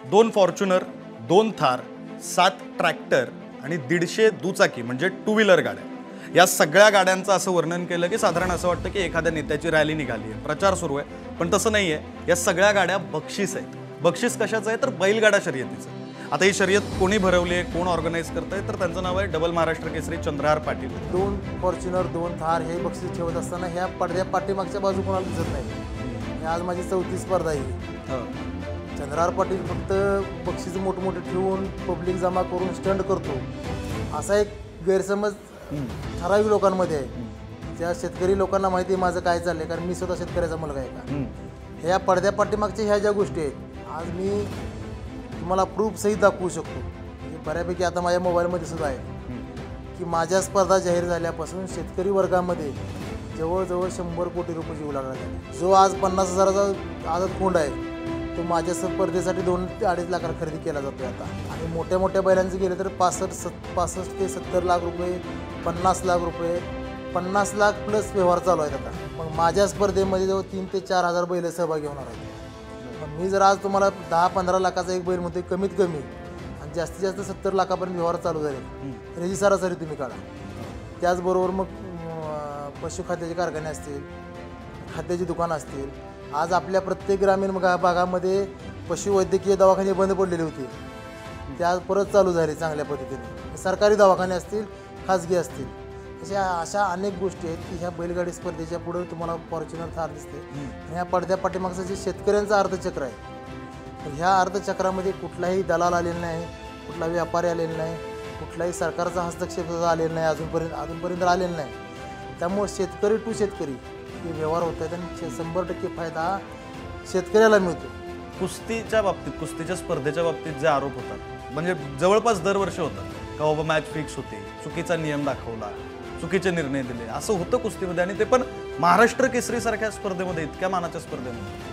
2 Fortuner, 2 Thar, 7 tractor आणि 150 दुचाकी म्हणजे टू व्हीलर गाड्या, या सगळ्या गाड्यांचं असं वर्णन केलं की साधारण असं वाटतं की एखाद्या नेत्याची रॅली निघाली आहे, प्रचार सुरू आहे. पण तसं नाही आहे. या सगळ्या गाड्या बक्षीस आहेत. बक्षीस कशाचं आहे तर बैलगाडा शर्यतीचं. आता ही शर्यत कोणी भरवली आहे, कोण ऑर्गनाईज करतंय तर त्यांचं नाव आहे डबल महाराष्ट्र केसरी चंद्रहार पाटील. 2 फॉर्च्युनर, 2 थार हे बक्षीस ठेवत असताना ह्या पडद्या पाठीमागच्या बाजू कोणाला दिसत नाही. आज माझी 34 स्पर्धा आहे. चंद्रहार पाटील फक्त बक्षीस मोठमोठे ठेवून पब्लिक जमा करून स्टंट करतो असा एक गैरसमज ठराविक लोकांमध्ये आहे. त्या शेतकरी लोकांना माहिती आहे माझं काय चाललंय, कारण मी स्वतः शेतकऱ्याचा मुलगा आहे का. ह्या पडद्या पाठीमागच्या ह्या ज्या गोष्टी आहेत आज मी तुम्हाला प्रूफ सहित दाखवू शकतो. म्हणजे बऱ्यापैकी आता माझ्या मोबाईलमध्ये सुद्धा आहे की माझ्या स्पर्धा जाहीर झाल्यापासून शेतकरी वर्गामध्ये जवळजवळ 100 कोटी रुपयाची उलाढाल झाली. जो आज 50,000चा आदत खोंड आहे तो माझ्या स्पर्धेसाठी 2 ते 2.5 लाखाला खरेदी केला जातो आता. आणि मोठ्या मोठ्या बैलांचे गेले तर 65 ते 70 लाख रुपये, 50 लाख रुपये, 50 लाख प्लस व्यवहार चालू आहेत आता. मग माझ्या स्पर्धेमध्ये जवळ 3 ते 4 हजार बैल सहभागी होणार आहेत. मी जर आज तुम्हाला 10-15 लाखाचा एक बैल म्हणतोय कमीत कमी आणि जास्तीत जास्त 70 लाखापर्यंत व्यवहार चालू झाले तर ह्याची सरासरी तुम्ही काढा. त्याचबरोबर मग पशुखाद्याचे कारखाने असतील, खाद्याची दुकानं असतील. आज आपल्या प्रत्येक ग्रामीण भागामध्ये पशुवैद्यकीय दवाखाने बंद पडलेले होते, ते आज परत चालू झाले चांगल्या पद्धतीने. सरकारी दवाखाने असतील, खाजगी असतील, अशा अनेक गोष्टी आहेत की ह्या बैलगाडी स्पर्धेच्या पुढे तुम्हाला फॉर्च्युनर थार दिसते. आणि ह्या पडद्या पाठीमागचं जे शेतकऱ्यांचं अर्थचक्र आहे ह्या अर्थचक्रामध्ये कुठलाही दलाल आलेला नाही, कुठला व्यापारी आलेला नाही, कुठलाही सरकारचा हस्तक्षेप आलेला नाही, अजूनपर्यंत आलेला नाही. त्यामुळे शेतकरी टू शेतकरी हे व्यवहार होत आहेत आणि 100% फायदा शेतकऱ्याला मिळतो. कुस्तीच्या बाबतीत, कुस्तीच्या स्पर्धेच्या बाबतीत जे आरोप होतात म्हणजे जवळपास दरवर्षी होतात का बाबा मॅच फिक्स होते, चुकीचा नियम दाखवला, चुकीचे निर्णय दिले, असं होतं कुस्तीमध्ये. आणि ते पण महाराष्ट्र केसरी सारख्या स्पर्धेमध्ये, इतक्या मानाच्या स्पर्धेमध्ये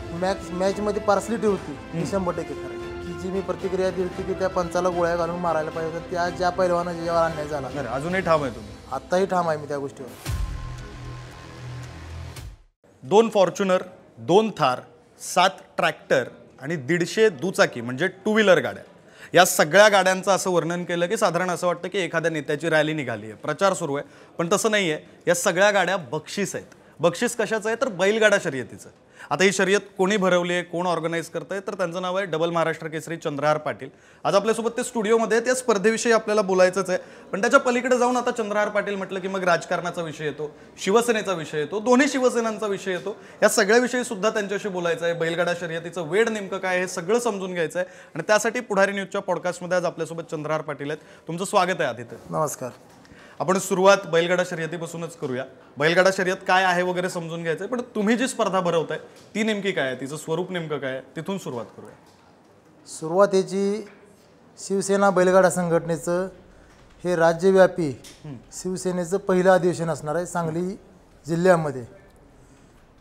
मॅचमध्ये पार्सलिटी होती. 100% खरं की जी मी प्रतिक्रिया दिली होती की त्या पंचाला गोळ्या घालून मारायला पाहिजे होतं, त्या ज्या पैलवाना ज्याच्यावर अन्याय झाला. अजूनही ठाम आहे तुम्ही? आत्ताही ठाम आहे मी त्या गोष्टीवर. 2 फॉर्च्युनर, 2 थार, 7 ट्रॅक्टर आणि 150 दुचाकी म्हणजे टू व्हीलर गाड्या, या सगळ्या गाड्यांचं असं वर्णन केलं की साधारण असं वाटतं की एखाद्या नेत्याची रॅली निघाली आहे, प्रचार सुरू आहे. पण तसं नाही आहे. या सगळ्या गाड्या बक्षीस आहेत. बक्षीस कशाचं आहे तर बैलगाडा शर्यतीचं. आता ही शर्यत कोणी भरवली आहे, कोण ऑर्गनाईज करतंय तर त्यांचं नाव आहे डबल महाराष्ट्र केसरी चंद्रहार पाटील. आज आपल्यासोबत ते स्टुडिओमध्ये त्या स्पर्धेविषयी आपल्याला बोलायचंच आहे. पण त्याच्या पलीकडे जाऊन आता चंद्रहार पाटील म्हटलं की मग राजकारणाचा विषय येतो, शिवसेनेचा विषय येतो, दोन्ही शिवसेनांचा विषय येतो. या सगळ्याविषयी सुद्धा त्यांच्याशी बोलायचं आहे. बैलगाडा शर्यतीचं वेड नेमकं काय हे सगळं समजून घ्यायचं आहे. आणि त्यासाठी पुढारी न्यूजच्या पॉडकास्टमध्ये आज आपल्यासोबत चंद्रहार पाटील आहेत. तुमचं स्वागत आहे आदित्य. नमस्कार. आपण सुरुवात बैलगाडा शर्यतीपासूनच करूया. बैलगाडा शर्यत काय आहे वगैरे समजून घ्यायचं आहे. पण तुम्ही जी स्पर्धा भरवताय ती नेमकी काय आहे, तिचं स्वरूप नेमकं काय आहे, तिथून सुरुवात करूया. सुरुवात याची शिवसेना बैलगाडा संघटनेचं हे राज्यव्यापी शिवसेनेचं पहिलं अधिवेशन असणार आहे सांगली जिल्ह्यामध्ये.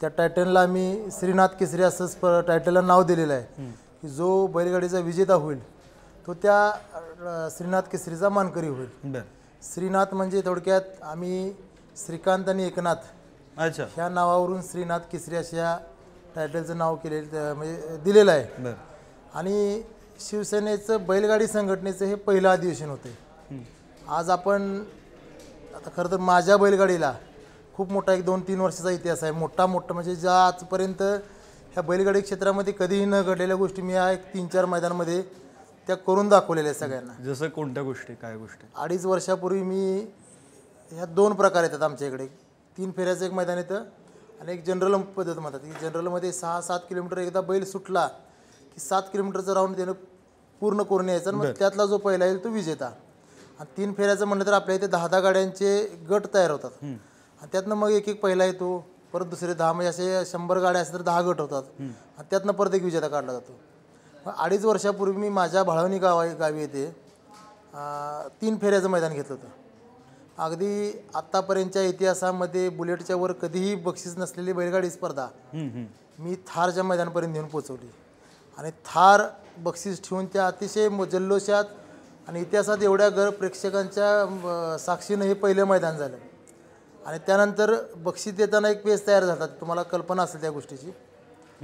त्या टायटलला आम्ही श्रीनाथ केसरी असं टायटलला नाव दिलेलं आहे की जो बैलगाडीचा विजेता होईल तो त्या श्रीनाथ केसरीचा मानकरी होईल. श्रीनाथ म्हणजे थोडक्यात आम्ही श्रीकांत आणि एकनाथ ह्या नावावरून श्रीनाथ केसरी अशा टायटलचं नाव केलेलं म्हणजे दिलेलं आहे. आणि शिवसेनेचं बैलगाडी संघटनेचं हे पहिलं अधिवेशन होतं. आज आपण आता खरं तर माझ्या बैलगाडीला खूप मोठा 1-2-3 वर्षाचा इतिहास आहे. मोठा म्हणजे ज्या आजपर्यंत ह्या बैलगाडी क्षेत्रामध्ये कधीही न घडलेल्या गोष्टी मी या 1-3-4 मैदानामध्ये त्या करून दाखवलेल्या आहेत सगळ्यांना. जसं कोणत्या गोष्टी, काय गोष्टी? 2.5 वर्षापूर्वी मी ह्या 2 प्रकार येतात आमच्या इकडे. 3 फेऱ्याचं एक मैदान येतं आणि एक जनरल पद्धत म्हणतात की जनरलमध्ये 6-7 किलोमीटर एकदा बैल सुटला की 7 किलोमीटरचा राऊंड त्यानं पूर्ण करून यायचा. मग त्यातला जो पहिला येईल तो विजेता. आणि 3 फेऱ्याचं म्हणलं तर आपल्या इथे 10-10 गाड्यांचे गट तयार होतात आणि त्यातनं मग एक पहिला येतो, परत दुसरे 10 म्हणजे असे 100 गाड्या असतील तर 10 गट होतात आणि त्यातनं परत एक विजेता काढला जातो. 2.5 वर्षापूर्वी मी माझ्या भाळवणी गावी येते 3 फेऱ्याचं मैदान घेतलं होतं. अगदी आत्तापर्यंतच्या इतिहासामध्ये बुलेटच्या वर कधीही बक्षीस नसलेली बैलगाडी स्पर्धा मी थारच्या मैदानापर्यंत नेऊन पोचवली. आणि थार बक्षीस ठेवून त्या अतिशय जल्लोषात आणि इतिहासात एवढ्या प्रेक्षकांच्या साक्षीनं हे पहिलं मैदान झालं. आणि त्यानंतर बक्षीस देताना एक पेज तयार झाला. तुम्हाला कल्पना असेल त्या गोष्टीची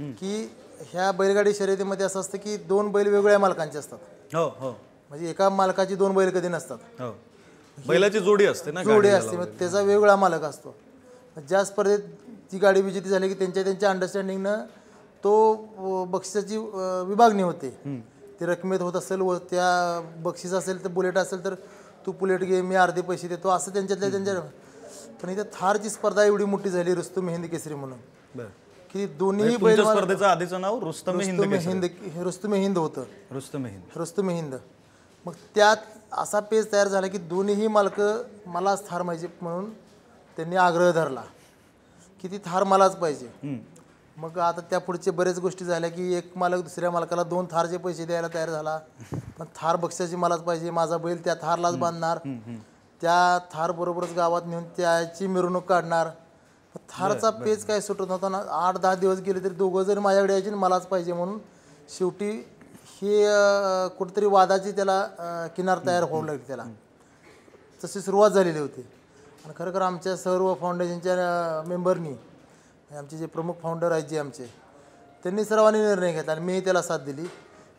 की ह्या बैलगाडी शर्यतीमध्ये असं असतं की 2 बैल वेगवेगळ्या मालकांचे असतात. हो हो म्हणजे एका मालकाची 2 बैल कधी नसतात, हो. बैलाची जोडी असते ना, जोडी असते, मग त्याचा वेगवेगळा मालक असतो. ज्या स्पर्धेत ती गाडी विजेती झाली की त्यांच्या अंडरस्टँडिंगनं तो बक्षिसाची विभागणी होते. ते रकमेत होत असेल व त्या बक्षीस असेल तर बुलेट असेल तर तू बुलेट घे, मी अर्धे पैसे देतो, असं त्यांच्या पण इथे थारची स्पर्धा एवढी मोठी झाली रुस्तुम हिंद केसरी म्हणून, बरं. की दोन्ही बैल तुमच्या स्पर्धेचं आधीचं नाव रुस्तम हिंद रुस्तुम हिंद होतं. रुस्तम हिंद. मग त्यात असा पेज तयार झाला की दोन्हीही मालकं मलाच थार पाहिजे म्हणून त्यांनी आग्रह धरला की ती थार मलाच पाहिजे. मग आता त्या पुढचे बरेच गोष्टी झाल्या की एक मालक दुसऱ्या मालकाला 2 थारचे पैसे द्यायला तयार झाला, पण थार बक्षाची मलाच पाहिजे, माझा बैल त्या थारलाच बांधणार, त्या थार बरोबरच गावात नेऊन त्याची मिरवणूक काढणार. थारचा पेज काय सुटत नव्हता ना. 8-10 दिवस गेले तरी दोघं जरी माझ्याकडे यायचे मलाच पाहिजे म्हणून शेवटी हे कुठेतरी वादाची त्याला किनार तयार व्हावं लागली. त्याला तशी सुरुवात झालेली होती. आणि खरं आमच्या सर्व फाउंडेशनच्या मेंबरनी, आमचे जे प्रमुख फाउंडर आहेत जे आमचे, त्यांनी सर्वांनी निर्णय घेतला आणि मी त्याला साथ दिली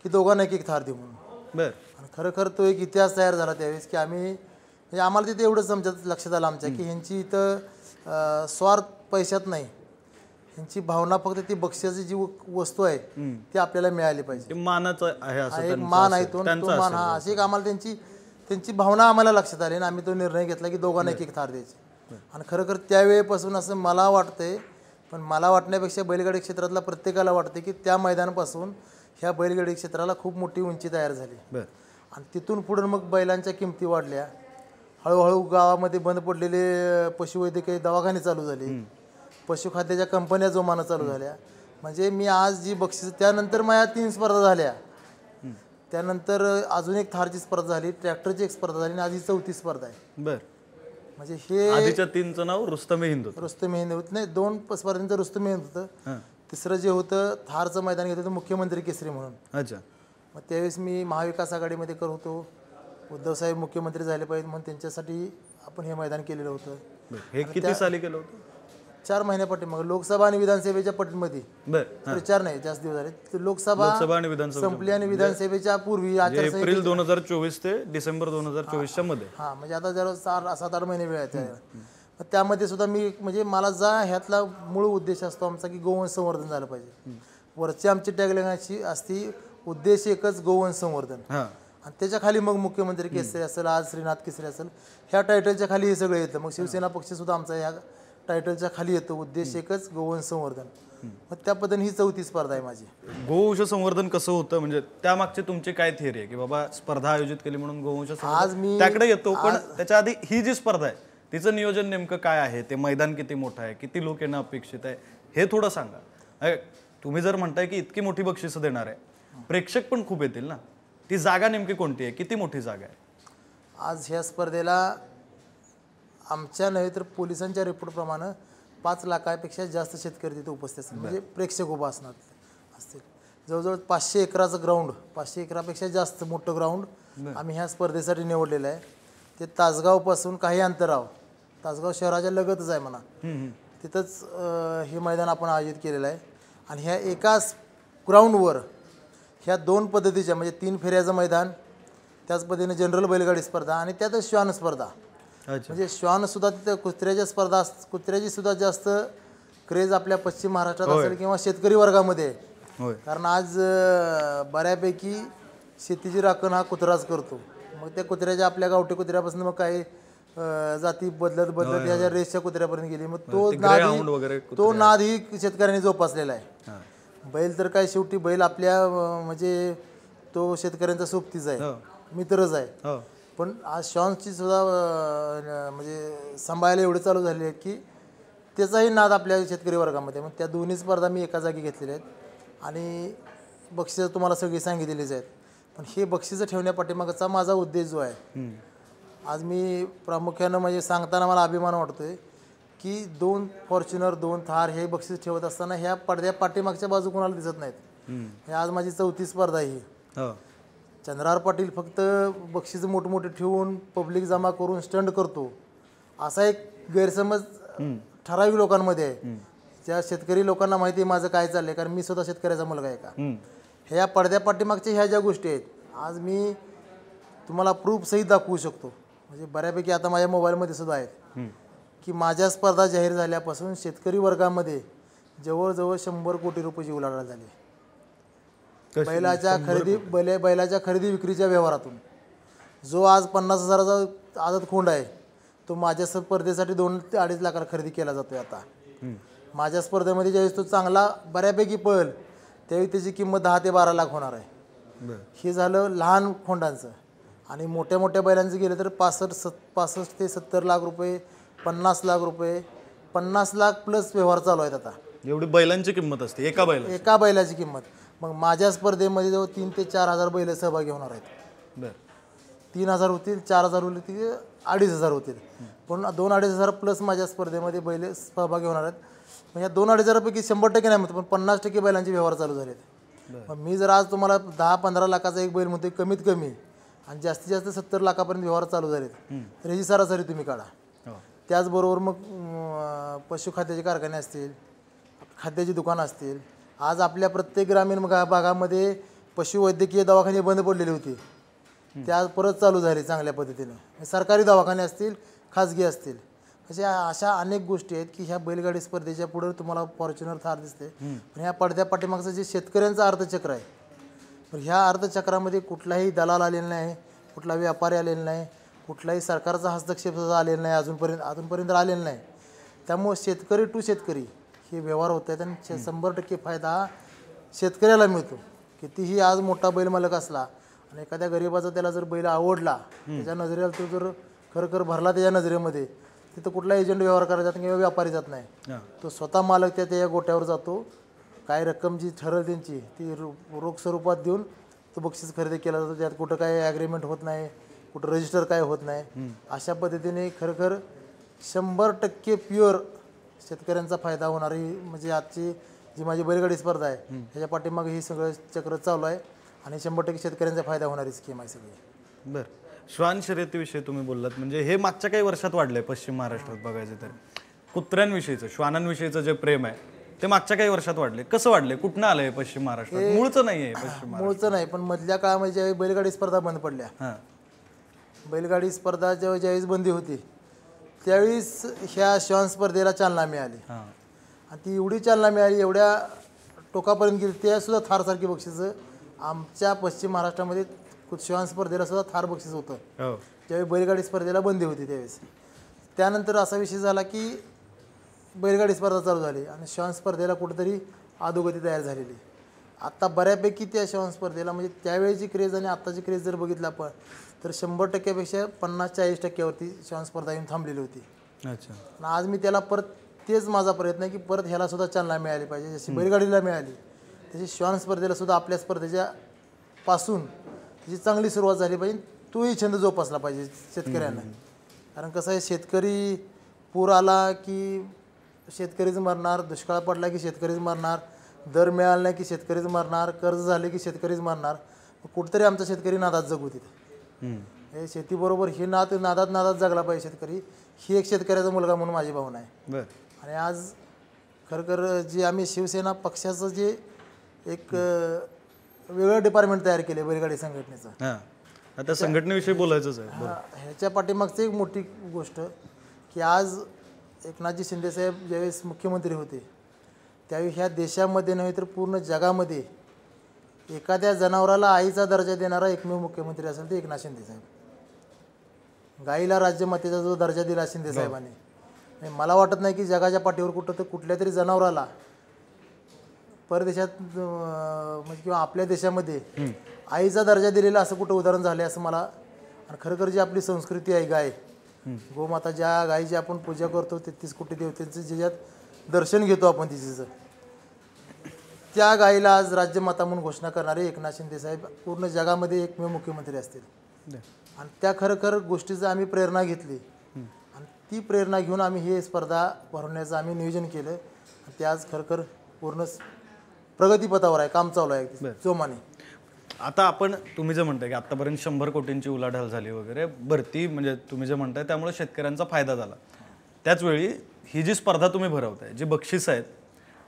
की दोघांना एक थार देऊ म्हणून. बरं. आणि खरं तो एक इतिहास तयार झाला त्यावेळेस की आम्ही, म्हणजे आम्हाला तिथे एवढंच आमच्यात लक्षात आलं आमच्या की ह्यांची इथं स्वार्थ पैशात नाही, ह्यांची भावना फक्त ती बक्षिसाची जी वस्तू आहे ती आपल्याला मिळाली पाहिजे. मानाचं आहे, असं एक मान आहे तो मान, हा अशी एक आम्हाला त्यांची भावना आम्हाला लक्षात आली आणि आम्ही तो निर्णय घेतला की दोघांना एक थार द्यायची. आणि खरं त्यावेळेपासून असं मला वाटतंय, पण मला वाटण्यापेक्षा बैलगाडी क्षेत्रातला प्रत्येकाला वाटते की त्या मैदानापासून ह्या बैलगाडी क्षेत्राला खूप मोठी उंची तयार झाली. आणि तिथून पुढे मग बैलांच्या किमती वाढल्या, हळूहळू गावामध्ये बंद पडलेले पशुवैद्यकीय दवाखाने चालू झाले, पशुखाद्याच्या कंपन्या जोमानं चालू झाल्या. म्हणजे मी आज जी बक्षीस, त्यानंतर माझ्या 3 स्पर्धा झाल्या, त्यानंतर अजून एक थारची स्पर्धा झाली, ट्रॅक्टरची एक स्पर्धा झाली आणि आज ही 4थी स्पर्धा आहे. बरं. म्हणजे हे आधीच्या 3चं नाव रुस्तम हिंद होतं. रुस्तम हिंद होतं, नाही 2 स्पर्धांचं रुस्तम हिंद होतं. तिसरं जे होतं थारचं मैदान घेत होतं मुख्यमंत्री केसरी म्हणून. अच्छा. मग त्यावेळेस मी महाविकास आघाडीमध्ये करत होतो, उद्धवसाहेब मुख्यमंत्री झाले पाहिजे म्हणून त्यांच्यासाठी आपण हे मैदान केलेलं होतं. हे किती साली केलं होतं? 4 महिन्यापाठी मग लोकसभा आणि विधानसभेच्या पटीमध्ये. बरं. 4 नाही, जास्त दिवस झाले. लोकसभा आणि विधानसभा संपली आणि विधानसभेच्या पूर्वी एप्रिल 2024 ते डिसेंबर 2024च्या मध्ये. हा, म्हणजे आता जरा 7-8 महिने वेळ आहे. त्यामध्ये सुद्धा मी, म्हणजे मला ह्यातला मूळ उद्देश असतो आमचा की गोवंश संवर्धन झालं पाहिजे. वरची आमची टॅगलाईन अशी असती, उद्देश एकच, गोवंश संवर्धन. आणि त्याच्या खाली मग मुख्यमंत्री केसरी असेल, आज श्रीनाथ केसरी असेल, ह्या टायटलच्या खाली हे सगळं येतं. मग शिवसेना पक्ष सुद्धा आमचा ह्या टायटलच्या खाली येतो, उद्देश एकच, गोवंश संवर्धन. मग त्या पद्धतीने ही 4थी स्पर्धा आहे माझी. गोवंश संवर्धन कसं होतं, म्हणजे त्यामागचे तुमची काय थिअरी आहे की बाबा स्पर्धा आयोजित केली म्हणून गोवंश आज मी त्याकडे येतो, पण त्याच्या आधी ही जी स्पर्धा आहे तिचं नियोजन नेमकं काय आहे, ते मैदान किती मोठं आहे, किती लोक येणं अपेक्षित आहे, हे थोडं सांगा. तुम्ही जर म्हणताय की इतकी मोठी बक्षिसं देणार आहे, प्रेक्षक पण खूप येतील ना, ती जागा नेमकी कोणती आहे, किती मोठी जागा आहे? आज ह्या स्पर्धेला आमच्या नव्हे तर पोलिसांच्या रिपोर्टप्रमाणे 5 लाखापेक्षा जास्त शेतकरी तिथे उपस्थित असतील, म्हणजे प्रेक्षक उभा असतील. जवळजवळ 500 एकराचं ग्राउंड, 500 एकरापेक्षा जास्त मोठं ग्राउंड आम्ही ह्या स्पर्धेसाठी निवडलेलं आहे. ते तासगावपासून काही अंतरावर, तासगाव शहराच्या लगतच आहे म्हणा, तिथंच हे मैदान आपण आयोजित केलेलं आहे. आणि ह्या एकाच ग्राउंडवर ह्या 2 पद्धतीच्या, म्हणजे 3 फेऱ्याचं मैदान, त्याच पद्धतीने जनरल बैलगाडी स्पर्धा आणि त्यातच श्वान स्पर्धा. म्हणजे श्वान सुद्धा तिथं कुत्र्याच्या स्पर्धा, कुत्र्याची सुद्धा जास्त क्रेज आपल्या पश्चिम महाराष्ट्रात असेल किंवा शेतकरी वर्गामध्ये आहे. कारण आज बऱ्यापैकी शेतीची राखण हा कुत्राच करतो. मग त्या कुत्र्याच्या, आपल्या गावठी कुत्र्यापासून मग काही जाती बदलत ह्याच्या रेसच्या कुत्र्यापर्यंत गेली. मग तो नाद ही शेतकऱ्यांनी जोपासलेला आहे. बैल तर काय, शेवटी बैल आपल्या, म्हणजे तो शेतकऱ्यांचा सोबतीच आहे, मित्रच आहे. पण आज श्वानची सुद्धा म्हणजे सांभाळायला एवढे चालू झाले आहेत की त्याचाही नाद आपल्या शेतकरी वर्गामध्ये. मग त्या दोन्ही स्पर्धा मी एका जागी घेतलेल्या आहेत आणि बक्षिसं तुम्हाला सगळी सांगितलेलीच आहेत. पण हे बक्षिसं ठेवण्यापाठीमागचा माझा उद्देश जो आहे, आज मी प्रामुख्यानं म्हणजे सांगताना मला अभिमान वाटतोय की 2 फॉर्च्युनर, 2 थार हे बक्षीस ठेवत असताना ह्या पडद्या पाठीमागच्या बाजू कोणाला दिसत नाहीत. हे आज माझी 4थी स्पर्धा ही. चंद्रहार पाटील फक्त बक्षीस मोठमोठे ठेवून पब्लिक जमा करून स्टंट करतो, असा एक गैरसमज ठराविक लोकांमध्ये आहे. ज्या शेतकरी लोकांना माहिती आहे माझं काय चाललंय, कारण मी स्वतः शेतकऱ्याचा मुलगा आहे का. ह्या पडद्या पाठीमागच्या ह्या ज्या गोष्टी आहेत आज मी तुम्हाला प्रूफ सहित दाखवू शकतो. म्हणजे बऱ्यापैकी आता माझ्या मोबाईलमध्ये सुद्धा आहेत की माझ्या स्पर्धा जाहीर झाल्यापासून शेतकरी वर्गामध्ये जवळजवळ 100 कोटी रुपयाची उलाढाल झाली. बैलाच्या खरेदी विक्रीच्या व्यवहारातून जो आज 50,000चा आदत खोंड आहे तो माझ्या स्पर्धेसाठी 2 ते 2.5 लाखाला खरेदी केला जातोय. आता माझ्या स्पर्धेमध्ये ज्यावेळेस तो चांगला बऱ्यापैकी पळेल त्यावेळी त्याची किंमत 10 ते 12 लाख होणार आहे. हे झालं लहान खोंडांचं. आणि मोठ्या मोठ्या बैलांचं गेलं तर 65 ते 70 लाख रुपये, 50 लाख रुपये, 50 लाख प्लस व्यवहार चालू आहेत आता. एवढी बैलांची किंमत असते एका बैलाची किंमत. मग माझ्या स्पर्धेमध्ये जवळ 3 ते 4,000 बैल सहभागी होणार आहेत. 3,000 होतील, 4,000 होतील, 2,500 होतील. पण 2-2.5 प्लस माझ्या स्पर्धेमध्ये बैल सहभागी होणार आहेत. मग या 2-2.5 पैकी 100% नाही म्हणतो, पण 50% बैलांचे व्यवहार चालू झालेत. मग मी जर आज तुम्हाला 10-15 लाखाचा एक बैल म्हणतोय कमीत कमी, आणि जास्तीत जास्त 70 लाखापर्यंत व्यवहार चालू झालेत, तर ह्याची सरासरी तुम्ही काढा. त्याचबरोबर मग पशुखाद्याचे कारखाने असतील, खाद्याची दुकानं असतील. आज आपल्या प्रत्येक ग्रामीण भागामध्ये पशुवैद्यकीय दवाखाने बंद पडलेले होते, त्या परत चालू झाले चांगल्या पद्धतीने. सरकारी दवाखाने असतील, खाजगी असतील, अशा अनेक गोष्टी आहेत की ह्या बैलगाडी स्पर्धेच्या पुढे तुम्हाला फॉर्च्युनर थार दिसते. पण ह्या पडद्या पाठीमागचं जे शेतकऱ्यांचं अर्थचक्र आहे, तर ह्या अर्थचक्रामध्ये कुठलाही दलाल आलेला नाही, कुठला व्यापारी आलेला नाही, कुठलाही सरकारचा हस्तक्षेप सुद्धा आलेला नाही, अजूनपर्यंत आलेला नाही. त्यामुळे शेतकरी टू शेतकरी हे व्यवहार होत आहेत आणि 100% फायदा हा शेतकऱ्याला मिळतो. कितीही आज मोठा बैल मालक असला आणि एखाद्या गरीबाचा त्याला जर बैल आवडला, त्याच्या नजरेला तो जर खरखर भरला त्याच्या नजरेमध्ये, तिथं कुठला एजंट व्यवहार करायचा किंवा व्यापारी जात नाही. तो स्वतः मालक त्या गोट्यावर जातो, काय रक्कम जी ठरल त्यांची ती रोख स्वरूपात देऊन तो बक्षीस खरेदी केला जातो. त्यात कुठं काय ॲग्रीमेंट होत नाही, कुठं रजिस्टर काय होत नाही. अशा पद्धतीने खरखर 100% प्युअर शेतकऱ्यांचा फायदा होणारी म्हणजे आजची जी माझी बैलगाडी स्पर्धा आहे ह्याच्या पाठीमागे ही सगळं चक्र चालू आहे आणि 100% शेतकऱ्यांचा फायदा होणारी स्कीम आहे सगळी. बरं, श्वान शर्यतीविषयी तुम्ही बोललात, म्हणजे हे मागच्या काही वर्षात वाढलंय पश्चिम महाराष्ट्रात बघायचं तर. कुत्र्यांविषयीचं, श्वानांविषयीचं जे प्रेम आहे ते मागच्या काही वर्षात वाढले. कसं वाढले, कुठनं आलंय पश्चिम महाराष्ट्रात? मूळचं नाही आहे पश्चिम मूळचं नाही, पण मधल्या काळामध्ये ज्यावेळी बैलगाडी स्पर्धा बंद पडल्या, बैलगाडी स्पर्धा ज्यावेळेस बंदी होती त्यावेळेस ह्या श्वान स्पर्धेला चालना मिळाली. आणि ती एवढी चालना मिळाली, एवढ्या टोकापर्यंत गेली, त्यासुद्धा थारसारखी बक्षिसं आमच्या पश्चिम महाराष्ट्रामध्ये श्वान स्पर्धेला सुद्धा थार बक्षीस होतं. ज्यावेळी बैलगाडी स्पर्धेला बंदी होती त्यावेळेस. त्यानंतर असा विषय झाला की बैलगाडी स्पर्धा चालू झाली आणि श्वान स्पर्धेला कुठेतरी अधोगती तयार झालेली. आत्ता बऱ्यापैकी त्या श्वान स्पर्धेला म्हणजे त्यावेळेची क्रेज आणि आत्ताची क्रेज जर बघितलं आपण तर 100%पेक्षा 50-40% श्वान स्पर्धा येऊन थांबलेली होती. आणि आज मी त्याला परत तेच माझा प्रयत्न आहे की परत ह्याला सुद्धा चालना मिळाली पाहिजे, जशी बैलगाडीला मिळाली तशी श्वान स्पर्धेला सुद्धा आपल्या स्पर्धेच्या पासून त्याची चांगली सुरुवात झाली पाहिजे. तोही छंद जोपासला पाहिजे शेतकऱ्यांना. कारण कसं आहे, शेतकरी पूर आला की शेतकरीच मरणार, दुष्काळ पडला की शेतकरीच मरणार, दर मिळाला नाही की शेतकरीच मरणार, कर्ज झाले की शेतकरीच मरणार. कुठंतरी आमचा शेतकरी नादात जगू तिथे. हे शेतीबरोबर हे नादात जगला पाहिजे शेतकरी, ही एक शेतकऱ्याचा मुलगा म्हणून माझी भावना आहे. आणि आज खरखर जे आम्ही शिवसेना पक्षाचं जे एक वेगळं डिपार्टमेंट तयार केले बैलगाडी संघटनेचं, आता संघटनेविषयी बोलायचंच आहे. ह्याच्या पाठीमागचं एक मोठी गोष्ट की आज एकनाथजी शिंदेसाहेब ज्यावेळेस मुख्यमंत्री होते त्यावेळी ह्या देशामध्ये नव्हे तर पूर्ण जगामध्ये एखाद्या जनावराला आईचा दर्जा देणारा एकमेव मुख्यमंत्री असेल ते एकनाथ शिंदेसाहेब. गाईला राज्यमातेचा जो दर्जा दिला शिंदेसाहेबांनी, मला वाटत नाही की जगाच्या पाठीवर कुठं तर कुठल्या तरी जनावराला परदेशात म्हणजे किंवा आपल्या देशामध्ये आईचा दर्जा दिलेला असं कुठं उदाहरण झालं असं मला. आणि खरखर जी आपली संस्कृती आहे, गाय गोमाता, ज्या गायीची आपण पूजा करतो 33 कोटी देवतेचं ज्याच्यात दर्शन घेतो आपण तिचं, त्या गायीला आज राज्यमाता म्हणून घोषणा करणारे एकनाथ शिंदेसाहेब पूर्ण जगामध्ये एकमेव मुख्यमंत्री असतील. आणि त्या खरखर गोष्टीचं आम्ही प्रेरणा घेतली आणि ती प्रेरणा घेऊन आम्ही हे स्पर्धा भरवण्याचं आम्ही नियोजन केलं. आणि ते आज खरखर पूर्ण प्रगतीपथावर आहे, काम चालू आहे जोमाने. आता तुम्ही जे म्हणताय की आतापर्यंत 100 कोटींची उलाढाल झाली वगैरे, भरती म्हणजे तुम्ही जे म्हणताय त्यामुळे शेतकऱ्यांचा फायदा झाला. त्याच वेळी ही जी स्पर्धा तुम्ही भरवताय, जी बक्षीस आहेत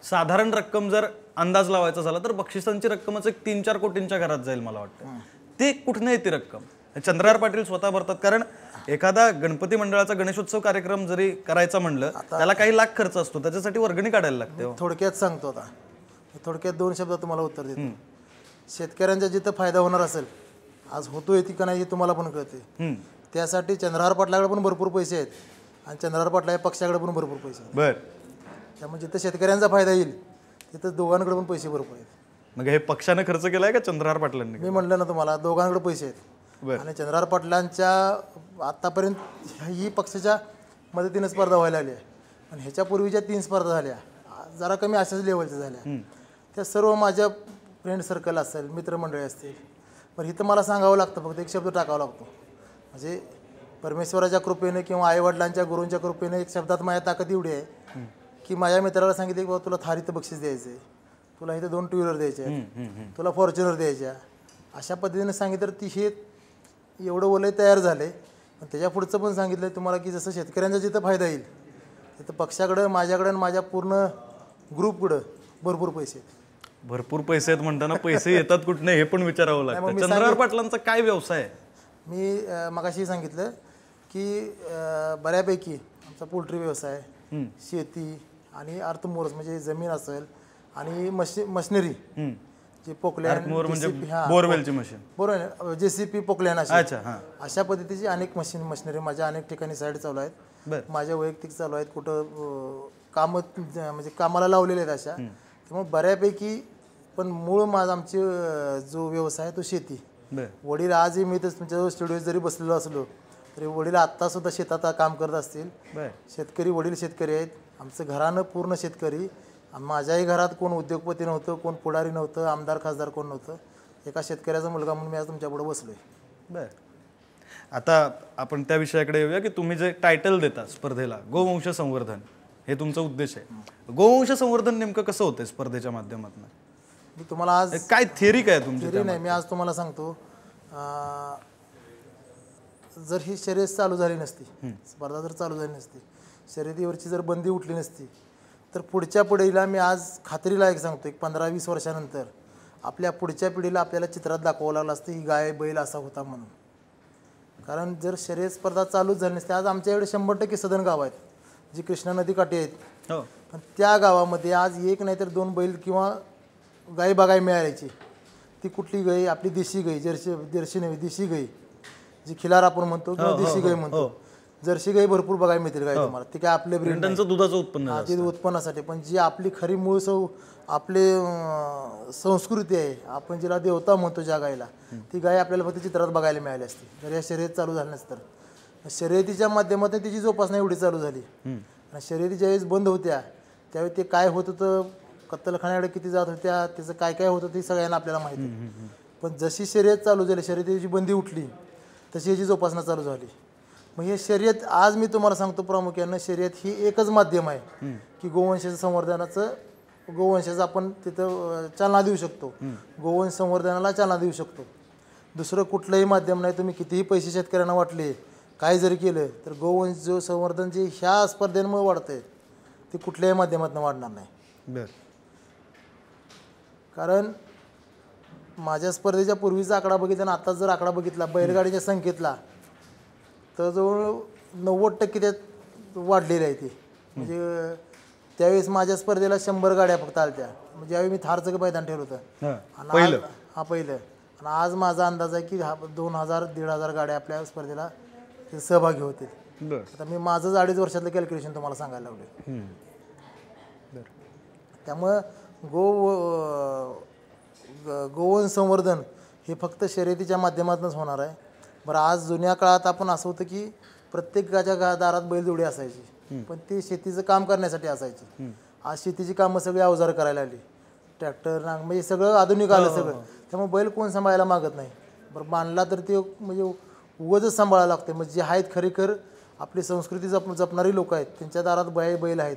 साधारण रक्कम जर अंदाज लावायचा झाला तर बक्षिसांची रक्कमच एक 3-4 कोटींच्या घरात जाईल मला वाटतं. ते कुठनं येते रक्कम? चंद्रहार पाटील स्वतः भरतात, कारण एखादा गणपती मंडळाचा गणेशोत्सव कार्यक्रम जरी करायचा म्हणलं त्याला काही लाख खर्च असतो, त्याच्यासाठी वर्गणी काढायला लागते. थोडक्यात सांगतो आता, थोडक्यात 2 शब्दात तुम्हाला उत्तर देतो. शेतकऱ्यांचा जिथं फायदा होणार असेल, आज होतोय ती का नाही हे तुम्हाला पण कळते. त्यासाठी चंद्रहार पाटलाकडे पण भरपूर पैसे आहेत आणि चंद्रहार पाटला या पक्षाकडे पण भरपूर पैसे आहेत. बर, त्यामुळे जिथं शेतकऱ्यांचा फायदा येईल तिथं दोघांकडे पण पैसे भरपूर आहेत. मग हे पक्षाने खर्च केलाय का चंद्रहार पाटलांनी? मी म्हणलं ना तुम्हाला, दोघांकडे पैसे आहेत. बर, आणि चंद्रहार पाटलांच्या आतापर्यंत ही पक्षाच्या मदतीने स्पर्धा व्हायला लागली आहे. आणि ह्याच्या पूर्वीच्या 3 स्पर्धा झाल्या जरा कमी अशाच लेवलच्या झाल्या. त्या सर्व माझ्या फ्रेंड सर्कल असेल, मित्रमंडळी असतील. पण इथं मला सांगावं लागतं, फक्त एक शब्द टाकावा लागतो. म्हणजे परमेश्वराच्या कृपेने किंवा आईवडिलांच्या गुरूंच्या कृपेने एक शब्दात माझ्या ताकद एवढी आहे की माझ्या मित्राला सांगितले की बाबा तुला थार इथं बक्षीस द्यायचं आहे, तुला इथं 2 टू व्हीलर द्यायचे आहेत, तुला फॉर्च्युनर द्यायच्या. अशा पद्धतीने सांगितलं ती हे एवढं वलय तयार झाले. पण त्याच्या पुढचं पण सांगितलं तुम्हाला की जसं शेतकऱ्यांचा जिथं फायदा येईल तिथं पक्षाकडं, माझ्याकडं आणि माझ्या पूर्ण ग्रुपकडं भरपूर पैसे आहेत. भरपूर पैसे आहेत म्हणताना पैसे येतात कुठनं हे पण विचारावं लागतं. चंद्रहार पाटलांचा काय व्यवसाय आहे? मी मगाशी सांगितलं की बऱ्यापैकी आमचा पोल्ट्री व्यवसाय, शेती आणि अर्थमोर्स म्हणजे जमीन असेल आणि मशिनरी जे पोकलॅन म्हणजे बोरवेलची मशीन, बरोबर, JCP पोकलॅन अच्छा, हां, अशा पद्धतीची अनेक मशिनरी माझ्या अनेक ठिकाणी साईड चालू आहेत. माझ्या वैयक्तिक चालू आहेत, कुठं काम म्हणजे कामाला लावलेले आहेत अशा. त्यामुळे बऱ्यापैकी, पण मूळ माझा आमचे जो व्यवसाय आहे तो शेती. वडील आजही मी तर तुमच्या स्टुडिओ जरी बसलेलो असलो तरी वडील आत्ता सुद्धा शेतात काम करत असतील. शेतकरी, वडील शेतकरी आहेत. आमचं घरानं पूर्ण शेतकरी. माझ्याही घरात कोण उद्योगपती नव्हतं, कोण पुढारी नव्हतं, आमदार खासदार कोण नव्हतं. एका शेतकऱ्याचा मुलगा म्हणून मी आज तुमच्यापुढे बसलोय. बर, आता आपण त्या विषयाकडे येऊया की तुम्ही जे टायटल देता स्पर्धेला, गोवंश संवर्धन, हे तुमचा उद्देश आहे. गोवंश संवर्धन नेमकं कसं होतं स्पर्धेच्या माध्यमातून? मी तुम्हाला आज काय थेरी काय तुमची? थेरी नाही, मी आज तुम्हाला सांगतो. जर ही शर्यत चालू झाली नसती, स्पर्धा जर चालू झाली नसती, शर्यतीवरची जर बंदी उठली नसती, तर पुढच्या पिढीला मी आज खात्रीला एक सांगतो, एक 15-20 वर्षानंतर आपल्या पुढच्या पिढीला आपल्याला चित्रात दाखवावं लागलं असतं ही गाय बैल असा होता म्हणून. कारण जर शर्यत स्पर्धा चालूच झाली नसते, आज आमच्याकडे 100% सदन गाव आहेत जी कृष्णा नदीकाठी आहेत. पण त्या गावामध्ये आज एक नाही तर 2 बैल किंवा गाय बघायला मिळायची. ती कुठली गाय? आपली देशी गाय, जर्सी नव्हे, देशी गाय जी खिलार आपण म्हणतो किंवा देशी गाय म्हणतो. जर्सी गाय भरपूर बघायला मिळतील गाय तुम्हाला. ते काय आपले ब्रीड, त्यांचं दुधाचं उत्पन्न, ते उत्पन्नासाठी. पण जी आपली खरी मूळ आपले संस्कृती आहे, आपण जिला देवता म्हणतो ज्या गायला, ती गाय आपल्याला फक्त चित्रात बघायला मिळाली असते जर या शर्यत चालू झाली नसतं. शर्यतीच्या माध्यमातून तिची जोपासना एवढी चालू झाली. आणि शर्यती ज्यावेळेस बंद होत्या त्यावेळी ते काय होत होतं, कत्तलखान्याकडे किती जात होत्या, त्याचं काय काय होतं ते सगळ्यांना आपल्याला माहिती आहे. पण जशी शर्यत चालू झाली, शर्यतीची बंदी उठली, तशी याची जोपासना चालू झाली. मग हे शर्यत, आज मी तुम्हाला सांगतो प्रामुख्यानं शर्यत ही एकच माध्यम आहे की गोवंशाचं संवर्धनाचं, गोवंशाचं आपण तिथं चालना देऊ शकतो, गोवंश संवर्धनाला चालना देऊ शकतो. दुसरं कुठलंही माध्यम नाही. तुम्ही कितीही पैसे शेतकऱ्यांना वाटले, काय जरी केलं, तर गोवंश जो संवर्धन जे ह्या स्पर्धेमुळे वाढतंय ते कुठल्याही माध्यमातून वाढणार नाही. कारण माझ्या स्पर्धेच्या पूर्वीचा आकडा बघितला आणि आता जर आकडा बघितला बैलगाडीच्या संख्येतला, तर जवळ 90% त्यात वाढलेली आहे ती. म्हणजे त्यावेळेस माझ्या स्पर्धेला 100 गाड्या फक्त आल्या. म्हणजे ज्यावेळी मी थारचं मैदान ठेवलं होतं पहिलं. आणि आज माझा अंदाज आहे की 2000-1500 गाड्या आपल्या स्पर्धेला सहभागी होतील. आता मी माझंच 2.5 वर्षातलं कॅल्क्युलेशन तुम्हाला सांगायला लागले. त्यामुळं गोवंश संवर्धन हे फक्त शर्यतीच्या माध्यमातूनच होणार आहे. बरं, आज जुन्या काळात आपण असं होतं की प्रत्येकाच्या दारात बैलजोडी असायची, पण ती शेतीचं काम करण्यासाठी असायची. आज शेतीची कामं सगळी अवजार करायला आली, ट्रॅक्टर, म्हणजे सगळं आधुनिक आलं सगळं. त्यामुळे बैल कोण सांभाळायला मागत नाही. बरं, बांधला तर ते म्हणजे उगाचच सांभाळायला लागते. म्हणजे जे आहेत खरेखर आपली संस्कृती जपणारी लोक आहेत त्यांच्या दारात बैल आहेत.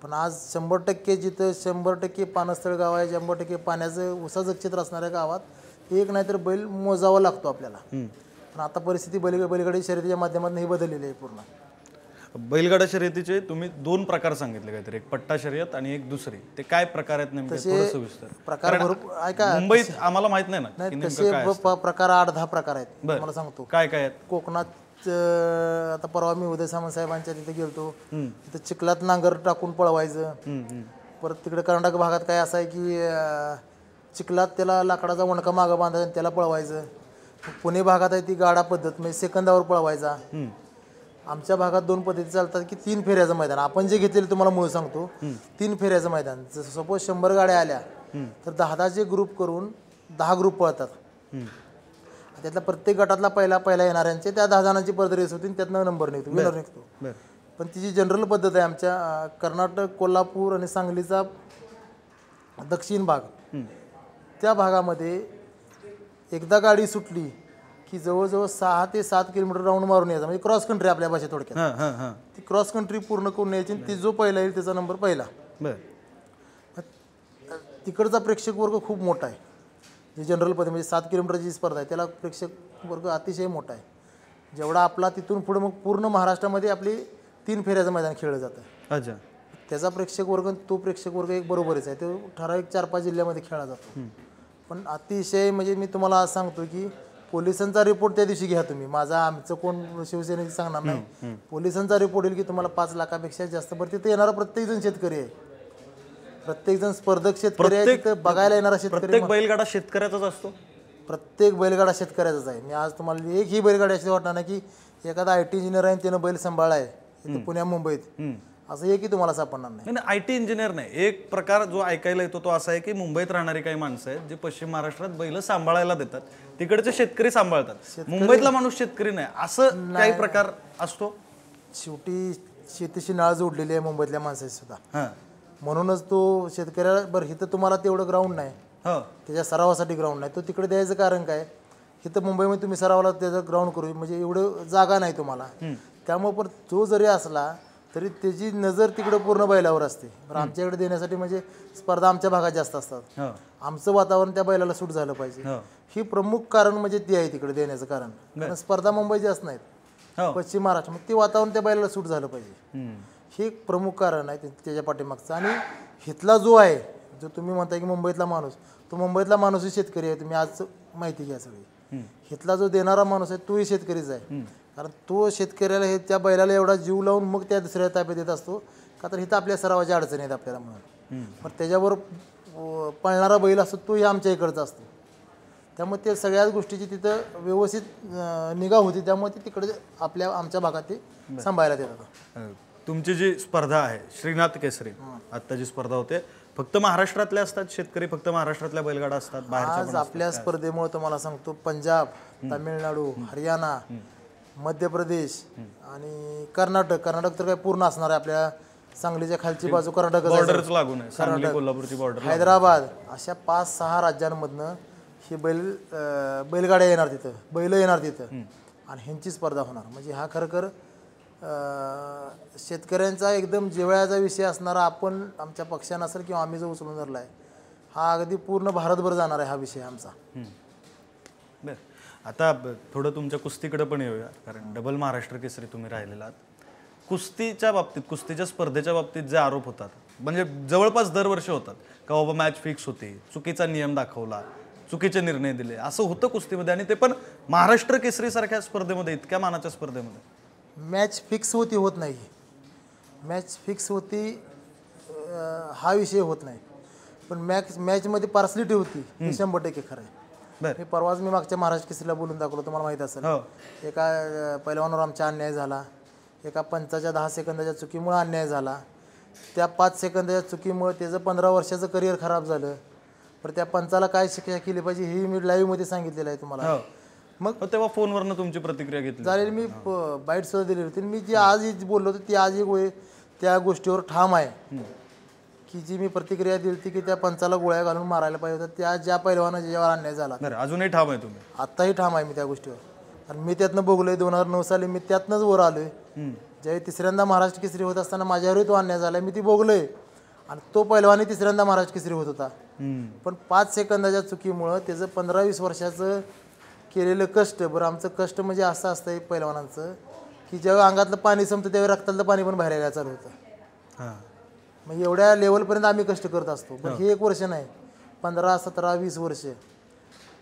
पण आज 100% जिथं 100% पाणस्थळ गाव आहे, 100% पाण्याचं उसाचं क्षेत्र असणाऱ्या गावात एक नाही तर बैल मोजावा लागतो आपल्याला. पण आता परिस्थिती बैलगाडी शर्यतीच्या माध्यमातून ही बदललेली आहे पूर्ण. बैलगाडा शर्यतीचे तुम्ही 2 प्रकार सांगितले काहीतरी, एक पट्टा शर्यत आणि एक दुसरी. ते काय प्रकार आहेत नेमके, थोडं सविस्तर? प्रकार भरपूर ऐका, मुंबईत आम्हाला माहित नाही ना की नाही नेमकं तसे काय प्रकार 8-10 प्रकार आहेत. बरं. मला सांगतो काय काय आहेत. कोकणात आता परवा मी उदय सामंत साहेबांच्या तिथे गेलतो. तिथे चिखलात नांगर टाकून पळवायचं. परत तिकडे कर्नाटक भागात काय असं आहे की चिखलात त्याला लाकडाचा वणका मागं बांधायचा आणि त्याला पळवायचं. पुणे भागात आहे ती गाडा पद्धत, म्हणजे सेकंदावर पळवायचा. आमच्या भागात 2 पद्धती चालतात की 3 फेऱ्याचं मैदान. आपण जे घेतलेलं तुम्हाला मूळ सांगतो, 3 फेऱ्याचं मैदान. जसं सपोज 100 गाड्या आल्या तर 10-10चे ग्रुप करून 10 ग्रुप पळतात. त्यातल्या प्रत्येक गटातला पहिला येणाऱ्यांचे त्या 10 जणांची परत रेस होती, त्यातनं नंबर निघतो, विनर निघतो. पण ती जी जनरल पद्धत आहे आमच्या कर्नाटक, कोल्हापूर आणि सांगलीचा दक्षिण भाग, त्या भागामध्ये एकदा गाडी सुटली की जवळजवळ 6 ते 7 किलोमीटर राऊंड मारून यायचा, म्हणजे क्रॉस कंट्री आपल्या भाषेत थोडक्यात. ती क्रॉस कंट्री पूर्ण करून यायची, ती जो पहिला येईल त्याचा नंबर पहिला. तिकडचा प्रेक्षक वर्ग खूप मोठा आहे. जी जनरल पद्धती म्हणजे 7 किलोमीटरची स्पर्धा आहे त्याला प्रेक्षक वर्ग अतिशय मोठा आहे. जेवढा आपला तिथून पुढे मग पूर्ण महाराष्ट्रामध्ये आपली 3 फेऱ्याचं मैदान खेळलं जातं. अच्छा. त्याचा प्रेक्षक वर्ग तो प्रेक्षक वर्ग एक बरोबरच आहे. तो ठराविक 4-5 जिल्ह्यामध्ये खेळला जातो. पण अतिशय म्हणजे मी तुम्हाला आज सांगतो की पोलिसांचा रिपोर्ट त्या दिवशी घ्या तुम्ही, आमचं कोण शिवसेनेचं सांगणार नाही. पोलिसांचा रिपोर्ट येईल की तुम्हाला 5 लाखापेक्षा जास्त. बरं तिथे येणारा प्रत्येकजण शेतकरी आहे, प्रत्येकजण स्पर्धक शेतकरी आहे. तिथं बघायला येणारा शेतकरी, प्रत्येक बैलगाडा शेतकऱ्याचाच असतो. प्रत्येक बैलगाडा शेतकऱ्याचाच आहे. मी आज तुम्हाला एकही बैलगाडी अशी वाटणार नाही की एखादा IT इंजिनियर आहे त्यानं बैल सांभाळला आहे इथं पुण्या मुंबईत, असं एकही तुम्हाला सापडणार नाही. नाही, IT इंजिनियर नाही. एक प्रकार जो ऐकायला येतो तो असा आहे की मुंबईत राहणारी काही माणसं आहेत जे पश्चिम महाराष्ट्रात बैल सांभाळायला देतात, तिकडचे शेतकरी सांभाळतात. मुंबईतला माणूस शेतकरी नाही, असं काही प्रकार असतो. शेवटी शेतीशी नाळ जोडलेली आहे मुंबईतल्या माणसाची सुद्धा, हां. म्हणूनच तो शेतकऱ्याला बरं इथं तुम्हाला तेवढं ग्राउंड नाही, त्याच्या सरावासाठी ग्राउंड नाही, तो तिकडे द्यायचं कारण काय, इथं मुंबईमध्ये तुम्ही सरावाला त्याचं ग्राउंड करू म्हणजे एवढं जागा नाही तुम्हाला. त्यामुळे पण तो जरी असला तरी त्याची नजर तिकडे पूर्ण बैलावर असते. बरं आमच्याकडे देण्यासाठी म्हणजे स्पर्धा आमच्या भागात जास्त असतात, आमचं वातावरण त्या बैलाला सूट झालं पाहिजे. ही प्रमुख कारण म्हणजे ती आहे तिकडे देण्याचं कारण. कारण स्पर्धा मुंबई जास्त नाहीत, पश्चिम महाराष्ट्र, मग ते वातावरण त्या बैलाला सूट झालं पाहिजे. हे एक प्रमुख कारण आहे त्याच्या पाठीमागचं. आणि इथला जो आहे, जो तुम्ही म्हणताय की मुंबईतला माणूस, तो मुंबईतला माणूसही शेतकरी आहे. तुम्ही आज माहिती घ्या सगळी. इथला जो देणारा माणूस आहे तोही शेतकरीच आहे. कारण तो शेतकऱ्याला हे त्या बैलाला एवढा जीव लावून मग त्या दुसऱ्या ताब्यात देत असतो का, तर इथं आपल्या सरावाच्या अडचणी आहेत आपल्याला म्हणून. पण त्याच्यावर पळणारा बैल असतो तोही आमच्या इकडचा असतो. त्यामुळे ते सगळ्याच गोष्टीची तिथं व्यवस्थित निगा होती. त्यामुळे ते तिकडे आमच्या भागात ते सांभाळायला देतात. तुमची जी स्पर्धा आहे श्रीनाथ केसरी, आता जी स्पर्धा होते, फक्त महाराष्ट्रातल्या असतात शेतकरी, फक्त महाराष्ट्रातल्या बैलगाडा असतात बाहेरच्या? आज आपल्या स्पर्धेमुळे तुम्हाला सांगतो पंजाब, तामिळनाडू, हरियाणा, मध्य प्रदेश आणि कर्नाटक तर काय पूर्ण असणार आहे. आपल्या सांगलीच्या खालची बाजू कर्नाटक, बॉर्डरच लागून आहे, सांगली कोल्हापूरची बॉर्डर, हैदराबाद, अशा 5-6 राज्यांमधनं हे बैलगाड्या येणार तिथं, बैल येणार तिथं आणि ह्यांची स्पर्धा होणार. म्हणजे हा खरखर शेतकऱ्यांचा एकदम जिव्हाळ्याचा विषय असणारा, आपण आमच्या पक्षानं असेल किंवा आम्ही जो उचलून धरला आहे, हा अगदी पूर्ण भारतभर जाणार आहे हा विषय आमचा. बरं, आता थोडं तुमच्या कुस्तीकडे पण येऊया, कारण डबल महाराष्ट्र केसरी तुम्ही राहिलेला आहात. कुस्तीच्या बाबतीत, कुस्तीच्या स्पर्धेच्या बाबतीत जे आरोप होतात, म्हणजे जवळपास दरवर्षी होतात का बाबा मॅच फिक्स होती, चुकीचा नियम दाखवला, चुकीचे निर्णय दिले, असं होतं कुस्तीमध्ये. आणि ते पण महाराष्ट्र केसरीसारख्या स्पर्धेमध्ये, इतक्या मानाच्या स्पर्धेमध्ये. मॅच फिक्स होत नाही, मॅच फिक्स होती हा विषय होत नाही, पण मॅचमध्ये पार्सलिटी होती हे 100% खरं आहे. मी परवाच मागच्या महाराष्ट्र केसरीला बोलून दाखवलं, तुम्हाला माहीत असेल. एका पैलवानावर आमचा अन्याय झाला, एका पंचाच्या 10 सेकंदाच्या चुकीमुळे अन्याय झाला. त्या 5 सेकंदाच्या चुकीमुळे त्याचं 15 वर्षाचं करिअर खराब झालं. पण त्या पंचाला काय शिक्षा केली पाहिजे हे मी लाईव्हमध्ये सांगितलेलं आहे तुम्हाला. मग तेव्हा फोनवरनं तुमची प्रतिक्रिया घेतली चालेल, मी बाईट सुद्धा दिली होती. मी जी आज बोललो होतो ती आज त्या गोष्टीवर ठाम आहे की जी मी प्रतिक्रिया दिली होती की त्या पंचाला गोळ्या घालून मारायला पाहिजे होतं, त्या ज्या पैलवाना ज्याच्यावर अन्याय झाला. अजूनही ठाम आहे तुम्ही? आत्ताही ठाम आहे मी त्या गोष्टीवर. आणि मी त्यातनं बघलोय 2009 साली मी त्यातनंच वर आलोय. ज्यावेळी तिसऱ्यांदा महाराष्ट्र केसरी होत असताना माझ्यावरही तो अन्याय झाला, मी ती भोगलोय. आणि तो पैलवानी तिसऱ्यांदा महाराष्ट्र केसरी होत होता. पण 5 सेकंदाच्या चुकीमुळं त्याचं 15-20 वर्षाचं केलेलं कष्ट, बरं आमचं कष्ट म्हणजे असं असतंय पैलवानांचं की जेव्हा अंगातलं पाणी संपतं त्यावेळी रक्तातलं पाणी पण बाहेर यायला चालू होतं. हां मग एवढ्या लेवलपर्यंत आम्ही कष्ट करत असतो. पण हे 1 वर्ष नाही, 15, 17, 20 वर्ष.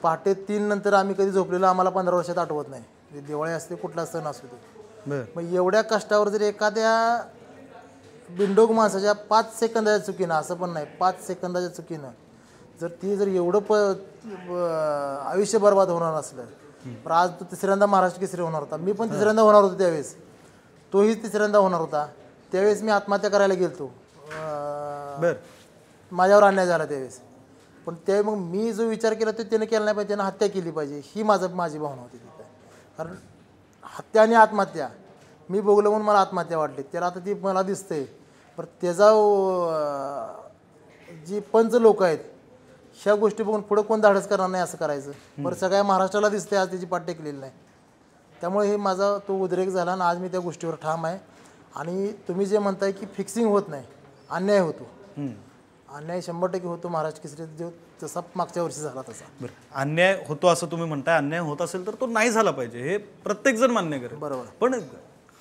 पहाटे 3 नंतर आम्ही कधी झोपलेलं आम्हाला 15 वर्षात आठवत नाही. म्हणजे दिवाळी असते, कुठला सण असू दे. बर मग एवढ्या कष्टावर जर एखाद्या बिंडोक माणसाच्या 5 सेकंदाच्या चुकीनं, असं पण नाही, 5 सेकंदाच्या चुकीनं जर एवढं आयुष्य बर्बाद होणार असलं, तर आज तो तिसऱ्यांदा महाराष्ट्र केसरी होणार होता. मी पण तिसऱ्यांदा होणार होतो त्यावेळेस, तोही तिसऱ्यांदा होणार होता. त्यावेळेस मी आत्महत्या करायला गेलतो. बर माझ्यावर अन्याय झाला त्यावेळेस. पण त्यावेळी मग मी जो विचार केला तो त्याने केला नाही पाहिजे, त्यानं हत्या केली पाहिजे, ही माझी भावना होती तिथे. कारण हत्या आणि आत्महत्या मी बघलं म्हणून मला आत्महत्या वाटली. त्याला आता ती मला दिसते, पण त्याचा जी पंच लोक आहेत ह्या गोष्टी बघून पुढं कोण धाडस करणार नाही असं करायचं. बरं सगळ्या महाराष्ट्राला दिसते आज त्याची पाठ टेकलेली नाही. त्यामुळे हे माझा तो उद्रेक झाला आणि आज मी त्या गोष्टीवर ठाम आहे. आणि तुम्ही जे म्हणताय की फिक्सिंग होत नाही, अन्याय होतो. अन्याय 100% होतो. महाराष्ट्र केसरीत जो जसा मागच्या वर्षी झाला तसा. बरं अन्याय होतो असं तुम्ही म्हणताय. अन्याय होत असेल तर तो नाही झाला पाहिजे, हे प्रत्येकजण मान्य करेल. बरोबर. पण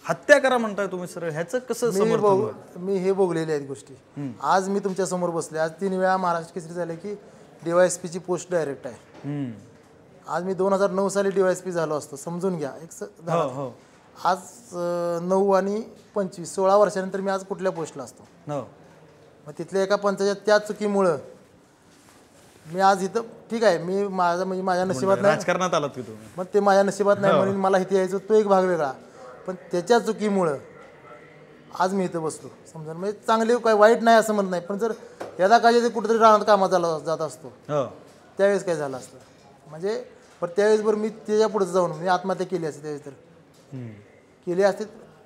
हत्या करा म्हणताय तुम्ही सर, ह्याचं कसं समर्थन होईल? मी हे भोगलेले आहेत गोष्टी. आज मी तुमच्या समोर बसले. आज 3 वेळा महाराष्ट्र केसरी झाले की DYSP ची पोस्ट डायरेक्ट आहे. आज मी 2009 साली DYSP झालो असतो, समजून घ्या. हो. आज 9 आणि 25 16 वर्षानंतर मी आज कुठल्या पोस्टला असतो. मग तिथल्या एका पंचाच्या त्या चुकीमुळं मी आज इथं ठीक आहे. मी माझ्या नशिबात नाही, राजकारणात आलात की तुम्ही. मग ते माझ्या नशिबात नाही म्हणून मला इथे यायचं, तो एक भाग वेगळा. पण त्याच्या चुकीमुळं आज मी इथं बसलो. समजा म्हणजे चांगले काय वाईट नाही असं म्हणत नाही, पण जर यदा काय ते कुठेतरी रानात कामात जात असतो त्यावेळेस काय झालं असतं म्हणजे. पण त्यावेळेस बरं मी त्याच्या पुढे जाऊन मी आत्महत्या केली असते त्यावेळेस, तर केली असते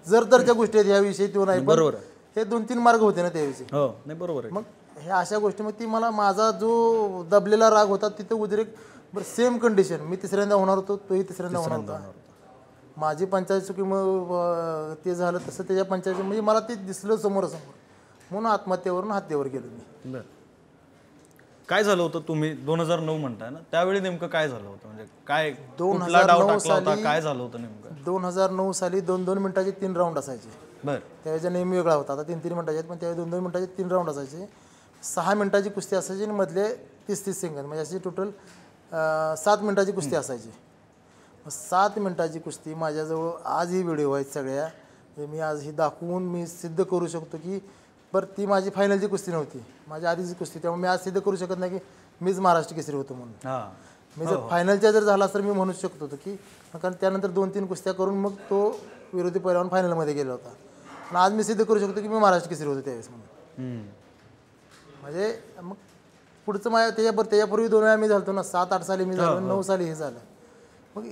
जर तरच्या गोष्टी आहेत ह्याविषयी तो नाही. बरोबर. हे 2-3 मार्ग होते ना त्याविषयी. हो नाही बरोबर आहे. मग ह्या अशा गोष्टी मग ती मला माझा जो दबलेला राग होता तिथं उद्रेक. बरं सेम कंडिशन, मी तिसऱ्यांदा होणार होतो, तोही तिसऱ्यांदा होणार होता. माझी पंचायत चुकी मग ते झालं तसं त्याच्या पंचायत म्हणजे मला ते दिसलं समोरासमोर, म्हणून आत्महत्येवरून हत्येवर गेलो मी. बरं काय झालं होतं तुम्ही 2009 म्हणताय ना, त्यावेळी नेमकं काय झालं होतं? म्हणजे काय कुठला डाव टाकला होता, काय झालं होतं नेमकं? 2009 साली 2-2 मिनिटाचे 3 राऊंड असायचे. बरं त्यावेळेचा नेहमी वेगळा होता. आता 3-3 मिनिटाचे आहेत, पण त्यावेळी 2-2 मिनिटाचे 3 राऊंड असायचे. 6 मिनिटाची कुस्ती असायची आणि मधले 30-30 सेकंद, म्हणजे अशी टोटल 7 मिनिटाची कुस्ती असायची. 7 मिनिटाची कुस्ती माझ्याजवळ आजही व्हिडिओ आहेत सगळ्या. मी आज ही दाखवून मी सिद्ध करू शकतो की बरं ती माझी फायनलची कुस्ती नव्हती, माझी आधीची कुस्ती. त्यामुळे मी आज सिद्ध करू शकत नाही की मीच महाराष्ट्र केसरी होतो म्हणून. मी जर फायनलच्या जर झाला तर मी म्हणू शकतो होतो की, कारण त्यानंतर 2-3 कुस्त्या करून मग तो विरोधी पैलवान फायनलमध्ये गेला होता. आणि आज मी सिद्ध करू शकतो की मी महाराष्ट्र केसरी होतो त्यावेळेस म्हणून. म्हणजे मग पुढचं माझ्या त्याच्यापूर्वी 2 वेळा मी झालतो ना, 7-8 साली मी झालो, 9 साली हे झालं. मग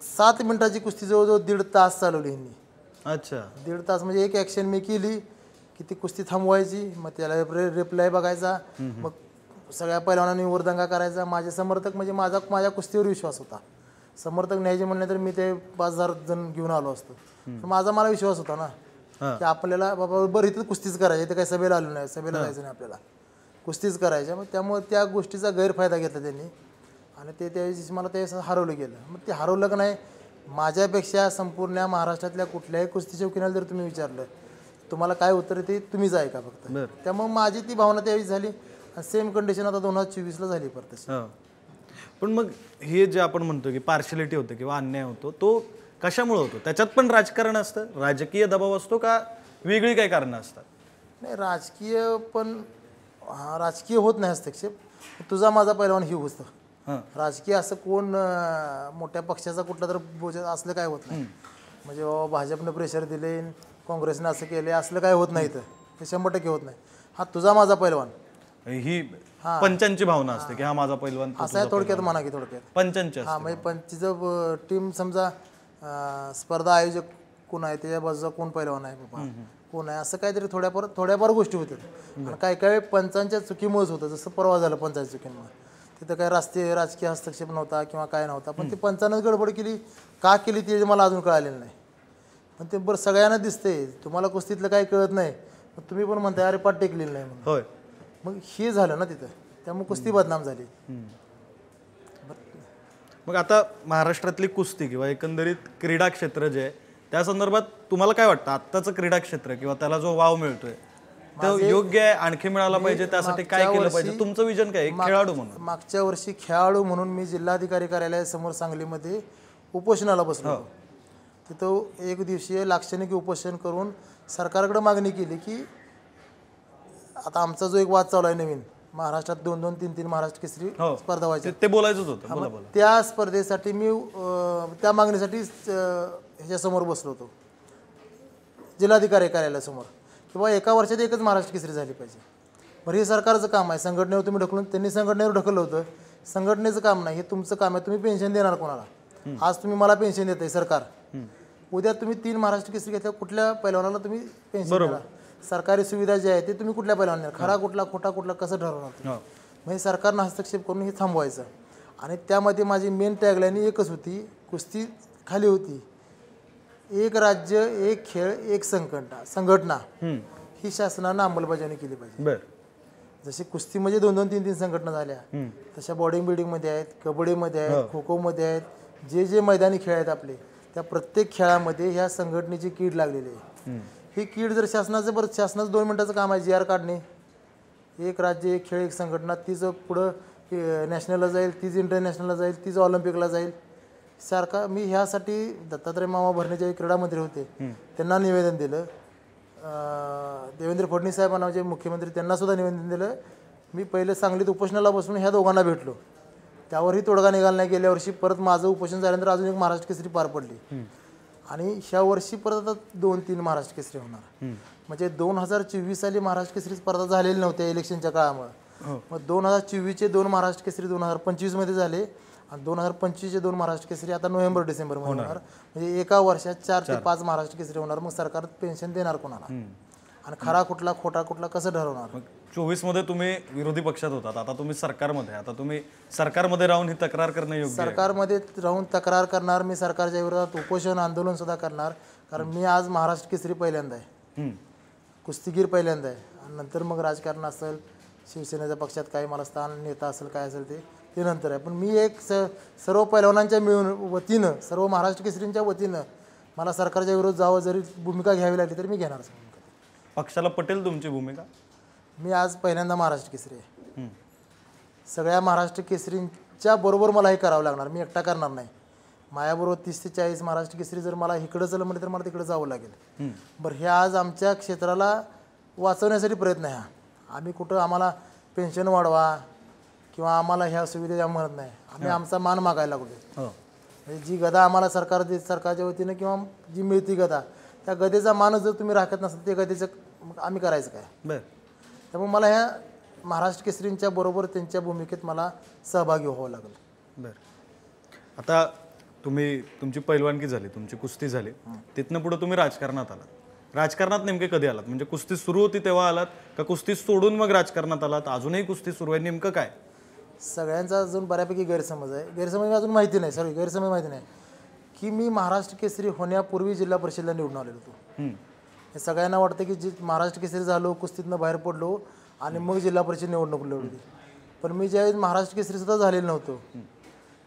7 मिनिटाची कुस्ती जवळजवळ 1.5 तास चालवली ह्यांनी. अच्छा 1.5 तास म्हणजे एक ॲक्शन मी केली की ती कुस्ती थांबवायची, मग त्याला रिप्लाय बघायचा, मग सगळ्या पैलवानांनी वरदंगा करायचा. माझे समर्थक म्हणजे माझ्या कुस्तीवर विश्वास होता. समर्थक न्यायचे म्हणले तर मी ते 5,000 जण घेऊन आलो असतो. पण मला विश्वास होता ना की आपल्याला बाबा बरं इथं कुस्तीच करायची, इथं काही सभेला आलो नाही, सभेला जायचं नाही आपल्याला, कुस्तीच करायच्या. मग त्यामुळे त्या गोष्टीचा गैरफायदा घेतला त्यांनी आणि त्यावेळेस मला त्यावेळेस हरवलं गेलं. मग ते हरवलं का नाही, माझ्यापेक्षा संपूर्ण महाराष्ट्रातल्या कुठल्याही कुस्ती चौकीला जर तुम्ही विचारलं तुम्हाला काय उत्तर ते तुम्हीच ऐका फक्त. त्यामुळे माझी ती भावना त्यावेळी झाली. सेम कंडिशन आता 2024ला झाली परत. पण मग हे जे आपण म्हणतो की पार्शलिटी होते किंवा अन्याय होतो, तो कशामुळे होतो? त्याच्यात पण राजकारण असतं, राजकीय दबाव असतो का वेगळी काही कारणं असतात? नाही राजकीय पण राजकीय होत नाही हस्तक्षेप. तुझा माझा पैलवान ही होतं. राजकीय असं कोण मोठ्या पक्षाचा कुठला तर बोज असलं काय होत नाही. म्हणजे बाबा भाजपनं प्रेशर दिले, काँग्रेसनं असं केले, असलं काय होत नाही. तर हे 100% होत नाही. हा तुझा माझा पैलवान ही पंचांची भावना असते की हा माझा पैलवान असं आहे थोडक्यात म्हणा की थोडक्यात पंचांची. हा म्हणजे पंचीचं टीम समजा स्पर्धा आयोजक कोण आहे, त्याच्या बाजूचा कोण पैलवान आहे बाबा कोण आहे, असं काहीतरी थोड्याफार गोष्टी होत्या. आणि काही काही पंचांच्या चुकीमुळेच होतं. जसं परवा झालं पंचांच्या चुकीमुळे, तिथं काही राजकीय हस्तक्षेप नव्हता किंवा काय नव्हता, पण ते पंचांनंच गडबड केली. का केली ते मला अजून कळालेलं नाही. पण ते बरं सगळ्यांना दिसते, तुम्हाला कुस्तीतलं काही कळत नाही, तुम्ही पण म्हणताय अरे पाठ टेकलेलं नाही म्हणून. होय मग हे झालं ना तिथं, त्यामुळे कुस्ती बदनाम झाली. मग आता महाराष्ट्रातली कुस्ती किंवा एकंदरीत क्रीडा क्षेत्र जे आहे त्या संदर्भात तुम्हाला काय वाटतं आत्ताचं क्रीडा क्षेत्र किंवा त्याला जो वाव मिळतोय तो योग्य आहे, आणखी मिळाला पाहिजे, त्यासाठी काय केलं पाहिजे, तुमचं विजन काय एक खेळाडू म्हणून? मागच्या वर्षी खेळाडू म्हणून मी जिल्हाधिकारी कार्यालयासमोर सांगलीमध्ये उपोषणाला बसलो. तिथं एक दिवसीय लाक्षणिक उपोषण करून सरकारकडे मागणी केली की आता आमचा जो एक वाद चालू आहे नवीन, महाराष्ट्रात 2-2, 3-3 महाराष्ट्र केसरी स्पर्धा व्हायच्या, ते बोलायचंच होतं. बोला बोला. त्या स्पर्धेसाठी मी त्या मागणीसाठी ह्याच्यासमोर बसलो होतो जिल्हाधिकारी कार्यालयासमोर, किंवा एका वर्षात एकच महाराष्ट्र केसरी झाली पाहिजे. बरं हे सरकारचं काम आहे, संघटनेवर तुम्ही ढकलून, त्यांनी संघटनेवर ढकललं होतं. संघटनेचं काम नाही, हे तुमचं काम आहे. तुम्ही पेन्शन देणार कोणाला? आज तुम्ही मला पेन्शन देताय सरकार, उद्या तुम्ही 3 महाराष्ट्र केसरी घेतल्या, कुठल्या पैलवानाला तुम्ही पेन्शन देणार? सरकारी सुविधा जी आहे ते तुम्ही कुठल्या पैलवानाला, खरा कुठला खोटा कुठला, कसं ठरवणार? म्हणजे सरकारनं हस्तक्षेप करून हे थांबवायचं. आणि त्यामध्ये माझी मेन टॅगलाईन एकच होती, कुस्ती खाली होती, एक राज्य एक खेळ एक संघटना ही शासनानं अंमलबजावणी केली पाहिजे. जशी कुस्ती म्हणजे 2-2, 3-3 संघटना झाल्या, तशा बॉडिंग बिल्डिंगमध्ये आहेत, कबड्डीमध्ये आहेत, खो खोमध्ये आहेत, जे मैदानी खेळ आहेत आपले, त्या प्रत्येक खेळामध्ये ह्या संघटनेची कीड लागलेली आहे. ही कीड जर शासनाचं 2 मिनिटाचं काम आहे, GR काढणे, एक राज्य एक खेळ एक संघटना, तीच पुढं नॅशनलला जाईल, तीच इंटरनॅशनलला जाईल, तीच ऑलिम्पिकला जाईल. सारखा मी ह्यासाठी दत्तात्रय मामा भरणे जे क्रीडा मंत्री होते त्यांना निवेदन दिलं, देवेंद्र फडणवीस साहेबांना जे मुख्यमंत्री त्यांना सुद्धा निवेदन दिलं. मी पहिले सांगलीत उपोषणाला बसून ह्या दोघांना भेटलो, त्यावरही तोडगा निघाला नाही. गेल्या वर्षी परत माझं उपोषण झाल्यानंतर अजून एक महाराष्ट्र केसरी पार पडली, आणि ह्या वर्षी परत आता 2-3 महाराष्ट्र केसरी होणार. म्हणजे 2024 साली महाराष्ट्र केसरी स्पर्धा झालेली नव्हत्या इलेक्शनच्या काळामुळे. मग 2024चे 2 महाराष्ट्र केसरी 2025 मध्ये झाले, आणि 2025चे 2 महाराष्ट्र केसरी आता नोव्हेंबर-डिसेंबर मध्ये होणार. म्हणजे एका वर्षात 4 ते 5 महाराष्ट्र केसरी होणार. मग सरकार पेन्शन देणार कोणाला, आणि खरा कुठला खोटा कुठला कसं ठरवणार? 24 मध्ये तुम्ही विरोधी पक्षात होतात, आता तुम्ही सरकारमध्ये, आता तुम्ही सरकारमध्ये राहून ही तक्रार करणं योग्य आहे? सरकारमध्ये राहून तक्रार करणार, मी सरकारच्या विरोधात उपोषण आंदोलन सुद्धा करणार. कारण मी आज महाराष्ट्र केसरी पहिल्यांदा आहे, कुस्तीगीर पहिल्यांदा आहे, आणि नंतर मग राजकारण असेल, शिवसेनेच्या पक्षात काही मला स्थान नेता असेल काय असेल ते नंतर आहे. पण मी एक सर्व पैलवानांच्या मिळून वतीनं, सर्व महाराष्ट्र केसरींच्या वतीनं मला सरकारच्या विरोधात जावं जरी भूमिका घ्यावी लागली तरी मी घेणार. पक्षाला पटेल तुमची भूमिका? मी आज पहिल्यांदा महाराष्ट्र केसरी आहे. सगळ्या महाराष्ट्र केसरींच्या बरोबर मला हे करावं लागणार, मी एकटा करणार नाही. माझ्याबरोबर 30 ते 40 महाराष्ट्र केसरी जर मला इकडं चलं म्हणजे तर मला तिकडे जावं लागेल. बरं, हे आज आमच्या क्षेत्राला वाचवण्यासाठी प्रयत्न आहे. आम्ही कुठं आम्हाला पेन्शन वाढवा किंवा आम्हाला ह्या सुविधा म्हणत नाही, आम्ही आमचा मान मागायला लागलो. म्हणजे जी गदा आम्हाला सरकारच्या वतीनं किंवा जी मिळती गदा, त्या गदेचा मान जर तुम्ही राखत नसाल ते गदेचं आम्ही करायचं काय? त्यामुळे मला ह्या महाराष्ट्र केसरींच्या बरोबर त्यांच्या भूमिकेत मला सहभागी व्हावं लागलं. आता तुमची पैलवानकी झाली, तुमची कुस्ती झाली, तिथनं पुढे तुम्ही राजकारणात आलात. राजकारणात नेमके कधी आलात? म्हणजे कुस्ती सुरू होती तेव्हा आलात का कुस्ती सोडून मग राजकारणात आलात? अजूनही कुस्ती सुरू आहे, नेमकं काय? सगळ्यांचा अजून बऱ्यापैकी गैरसमज आहे. गैरसमज अजून माहिती नाही, गैरसमज माहिती नाही की मी महाराष्ट्र केसरी होण्यापूर्वी जिल्हा परिषदला निवडून आलेलो होतो. हे सगळ्यांना वाटतं की महाराष्ट्र केसरी झालो, कुस्तीतनं बाहेर पडलो आणि मग जिल्हा परिषद निवडणूक लढवली. पण मी ज्यावेळी महाराष्ट्र केसरी सुद्धा झालेलं नव्हतो,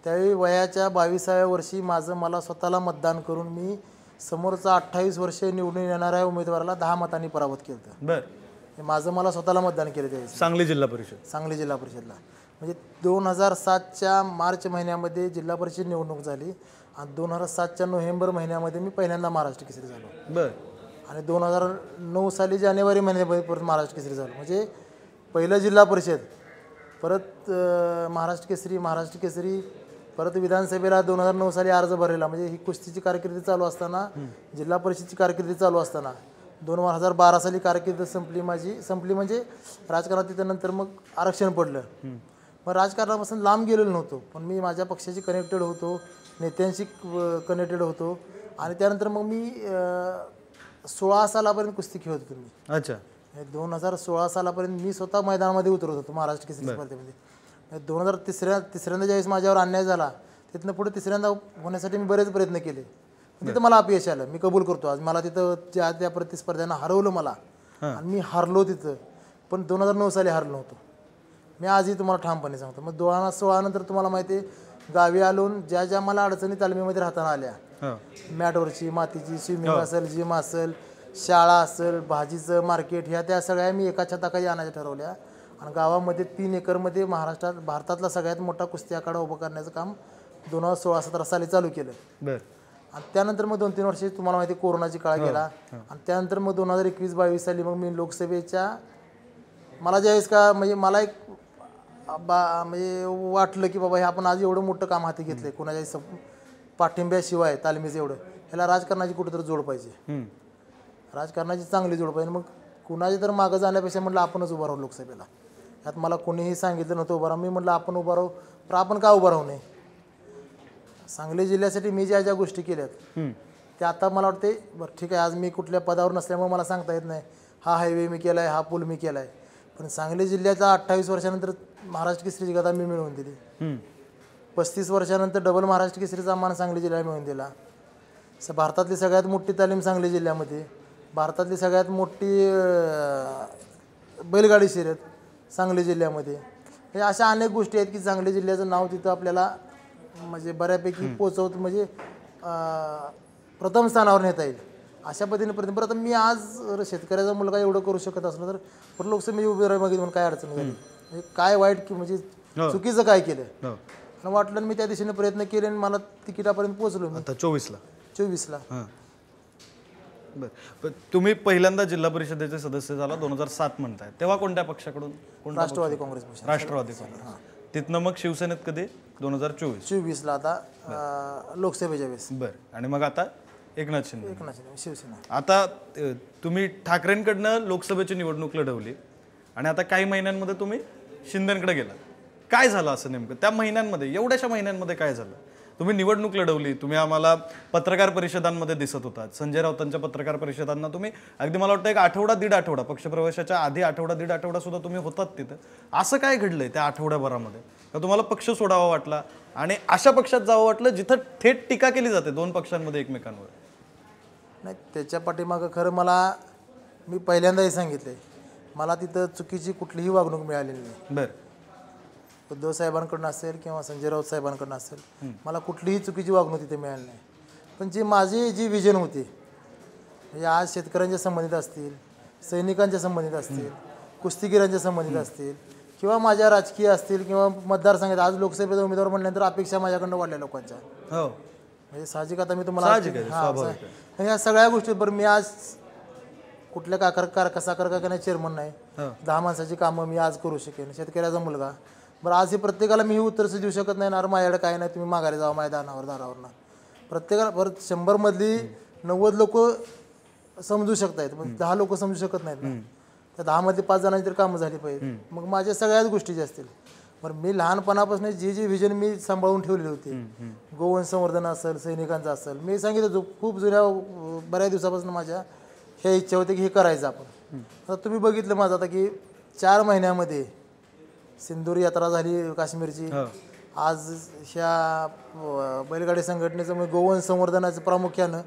त्यावेळी वयाच्या 22व्या वर्षी मला स्वतःला मतदान करून मी समोरचा 28 वर्ष निवडून येणाऱ्या उमेदवाराला 10 मतांनी पराभूत केलं. बरं, मला स्वतःला मतदान केलं त्यावेळी सांगली जिल्हा परिषदला. म्हणजे 2007च्या मार्च महिन्यामध्ये जिल्हा परिषद निवडणूक झाली, आणि 2007च्या नोव्हेंबर महिन्यामध्ये मी पहिल्यांदा महाराष्ट्र केसरी झालो. आणि 2009 साली जानेवारी महिन्यामध्ये परत महाराष्ट्र केसरी झालो. म्हणजे पहिलं जिल्हा परिषद, परत महाराष्ट्र केसरी, परत विधानसभेला 2009 साली अर्ज भरलेला. म्हणजे ही कुस्तीची कारकिर्दी चालू असताना, जिल्हा परिषदची कारकिर्दी चालू असताना 2012 साली कारकिर्द संपली म्हणजे राजकारणात. त्यानंतर मग आरक्षण पडलं. मग राजकारणापासून लांब गेलेलो नव्हतो, पण मी माझ्या पक्षाशी कनेक्टेड होतो, नेत्यांशी कनेक्टेड होतो. आणि त्यानंतर मग मी 16 सालापर्यंत कुस्ती खेळत होतो मी. अच्छा. 2016 सालापर्यंत मी स्वतः मैदानामध्ये उतरत होतो महाराष्ट्र केसरी स्पर्धेमध्ये. 2003 ज्यावेळेस माझ्यावर अन्याय झाला, तिथनं पुढे तिसऱ्यांदा होण्यासाठी मी बरेच प्रयत्न केले, पण तिथं मला अपयश आलं. मी कबूल करतो, आज मला तिथं त्या प्रतिस्पर्ध्यांना हरवलं मला, आणि मी हारलो तिथं. पण 2009 साली हारलो नव्हतो मी, आजही तुम्हाला ठामपणे सांगतो. मग 2016 नंतर तुम्हाला माहिती आहे, गावी आलो, ज्या मला अडचणी तालमीमध्ये राहताना आल्या मॅटवरची मातीची स्विमिंग असेल, जिम असेल, शाळा असेल, भाजीचं मार्केट, ह्या त्या सगळ्या मी एका छताखाली आणायच्या ठरवल्या. आणि गावामध्ये 3 एकरमध्ये भारतातला सगळ्यात मोठा कुस्ती आखाडा उभं करण्याचं काम 2016-17 साली चालू केलं. बर. आणि त्यानंतर मग 2-3 वर्ष तुम्हाला माहिती कोरोनाची काळ गेला. आणि त्यानंतर मग 2021-22 साली मग मी लोकसभेच्या मला ज्यावेळेस का म्हणजे मला एक म्हणजे वाटलं की बाबा हे आपण आज एवढं मोठं काम हाती घेतलंय, कोणाच्या पाठिंब्याशिवाय तालमीचं एवढं, ह्याला राजकारणाची कुठेतरी जोड पाहिजे, राजकारणाची चांगली जोड पाहिजे. मग कुणाची तर मागं जाण्यापेक्षा म्हटलं आपणच उभं राहू लोकसभेला. यात मला कोणीही सांगितलं नव्हतं उभं राहू, मी म्हटलं आपण उभं राहू. पण आपण का उभं राहू नये? सांगली जिल्ह्यासाठी मी ज्या ज्या गोष्टी केल्यात त्या आता मला वाटते बरं ठीक आहे, आज मी कुठल्या पदावर नसल्यामुळे मला सांगता येत नाही हा हायवे मी केला आहे, हा पूल मी केला आहे, पण सांगली जिल्ह्याचा 28 वर्षानंतर महाराष्ट्र केसरीची गदा मी मिळवून दिली. 35 वर्षानंतर डबल महाराष्ट्र केसरीचा मान सांगली जिल्ह्याला मिळवून दिला. भारतातली सगळ्यात मोठी तालीम सांगली जिल्ह्यामध्ये, भारतातली सगळ्यात मोठी बैलगाडी शर्यत सांगली जिल्ह्यामध्ये. हे अशा अनेक गोष्टी आहेत की सांगली जिल्ह्याचं नाव तिथं आपल्याला म्हणजे बऱ्यापैकी पोचवत म्हणजे प्रथम स्थानावर नेता येईल अशा पद्धतीने परत आता मी आज शेतकऱ्याचा मुलगा एवढं करू शकत असलं तर परत लोकसभेची उभी राहावी म्हणून काय अडचण झाली, म्हणजे काय वाईट की म्हणजे चुकीचं काय केलं आणि वाटलं मी त्या दिशेने प्रयत्न केले आणि मला तिकिटापर्यंत पोहोचलो मी. आता 24ला. बरं. तुम्ही पहिल्यांदा जिल्हा परिषदेचे सदस्य झाला 2007 म्हणताय, तेव्हा कोणत्या पक्षाकडून? राष्ट्रवादी काँग्रेस पक्ष. राष्ट्रवादी काँग्रेस. तिथनं मग शिवसेनेत कधी? 2024ला आता लोकसभेच्या वेळेस. बरं. आणि मग आता एकनाथ शिंदे. शिवसेना. आता तुम्ही ठाकरेंकडनं लोकसभेची निवडणूक लढवली आणि आता काही महिन्यांमध्ये तुम्ही शिंदेकडे गेला. काय झालं असं नेमकं त्या महिन्यांमध्ये, एवढ्याशा महिन्यांमध्ये काय झालं? तुम्ही निवडणूक लढवली, तुम्ही आम्हाला पत्रकार परिषदांमध्ये दिसत होतात, संजय राऊतांच्या पत्रकार परिषदांना तुम्ही अगदी मला वाटतं एक आठवडा दीड आठवडा, पक्षप्रवेशाच्या आधी आठवडा दीड आठवडा सुद्धा तुम्ही होतात तिथं. असं काय घडलंय त्या आठवड्याभरामध्ये का तुम्हाला पक्ष सोडावा वाटला आणि अशा पक्षात जावं वाटलं जिथं थेट टीका केली जाते दोन पक्षांमध्ये एकमेकांवर? नाही, त्याच्या पाठीमागं खरं मी पहिल्यांदाही सांगितलंय, मला तिथं चुकीची कुठलीही वागणूक मिळालेली नाही. बरं. उद्धव साहेबांकडून असेल किंवा संजय राऊत साहेबांकडून असेल, मला कुठलीही चुकीची वागणूक तिथे मिळाली नाही. पण जी विजन होती म्हणजे आज शेतकऱ्यांच्या संबंधित असतील, सैनिकांच्या संबंधित असतील, कुस्तीगिरांच्या संबंधित असतील किंवा माझ्या राजकीय असतील किंवा मतदारसंघात आज लोकसभेचा उमेदवार म्हणल्यानंतर अपेक्षा माझ्याकडनं वाढल्या लोकांच्या. हो, म्हणजे साहजिक आता मी तुम्हाला ह्या सगळ्या गोष्टी बरं मी आज कुठल्या साखर कारखान्यात चेअरमन नाही, 10 माणसाची कामं मी आज करू शकेन, शेतकऱ्याचा मुलगा. बरं आज हे प्रत्येकाला मी ही उत्तर देऊ शकत नाही ना, माझ्याकडे काय नाही, तुम्ही माघारी जावा मैदानावर दारावरनं. प्रत्येकाला परत 100 मधली 90 लोक समजू शकतायत, पण 10 लोक समजू शकत नाहीत ना. त्या 10 मधली 5 जणांची तर कामं झाली पाहिजे. मग माझ्या सगळ्याच गोष्टी ज्या असतील, बरं मी लहानपणापासून जी व्हिजन मी सांभाळून ठेवलेली होती, गोवंश संवर्धन असेल, सैनिकांचं असेल, मी सांगितलं खूप जुन्या बऱ्याच दिवसापासून माझ्या ह्या इच्छा होती की हे करायचं आपण. आता तुम्ही बघितलं माझं आता की 4 महिन्यामध्ये सिंदूर यात्रा झाली काश्मीरची, आज ह्या बैलगाडी संघटनेचं म्हणजे गोवंश संवर्धनाचं प्रामुख्यानं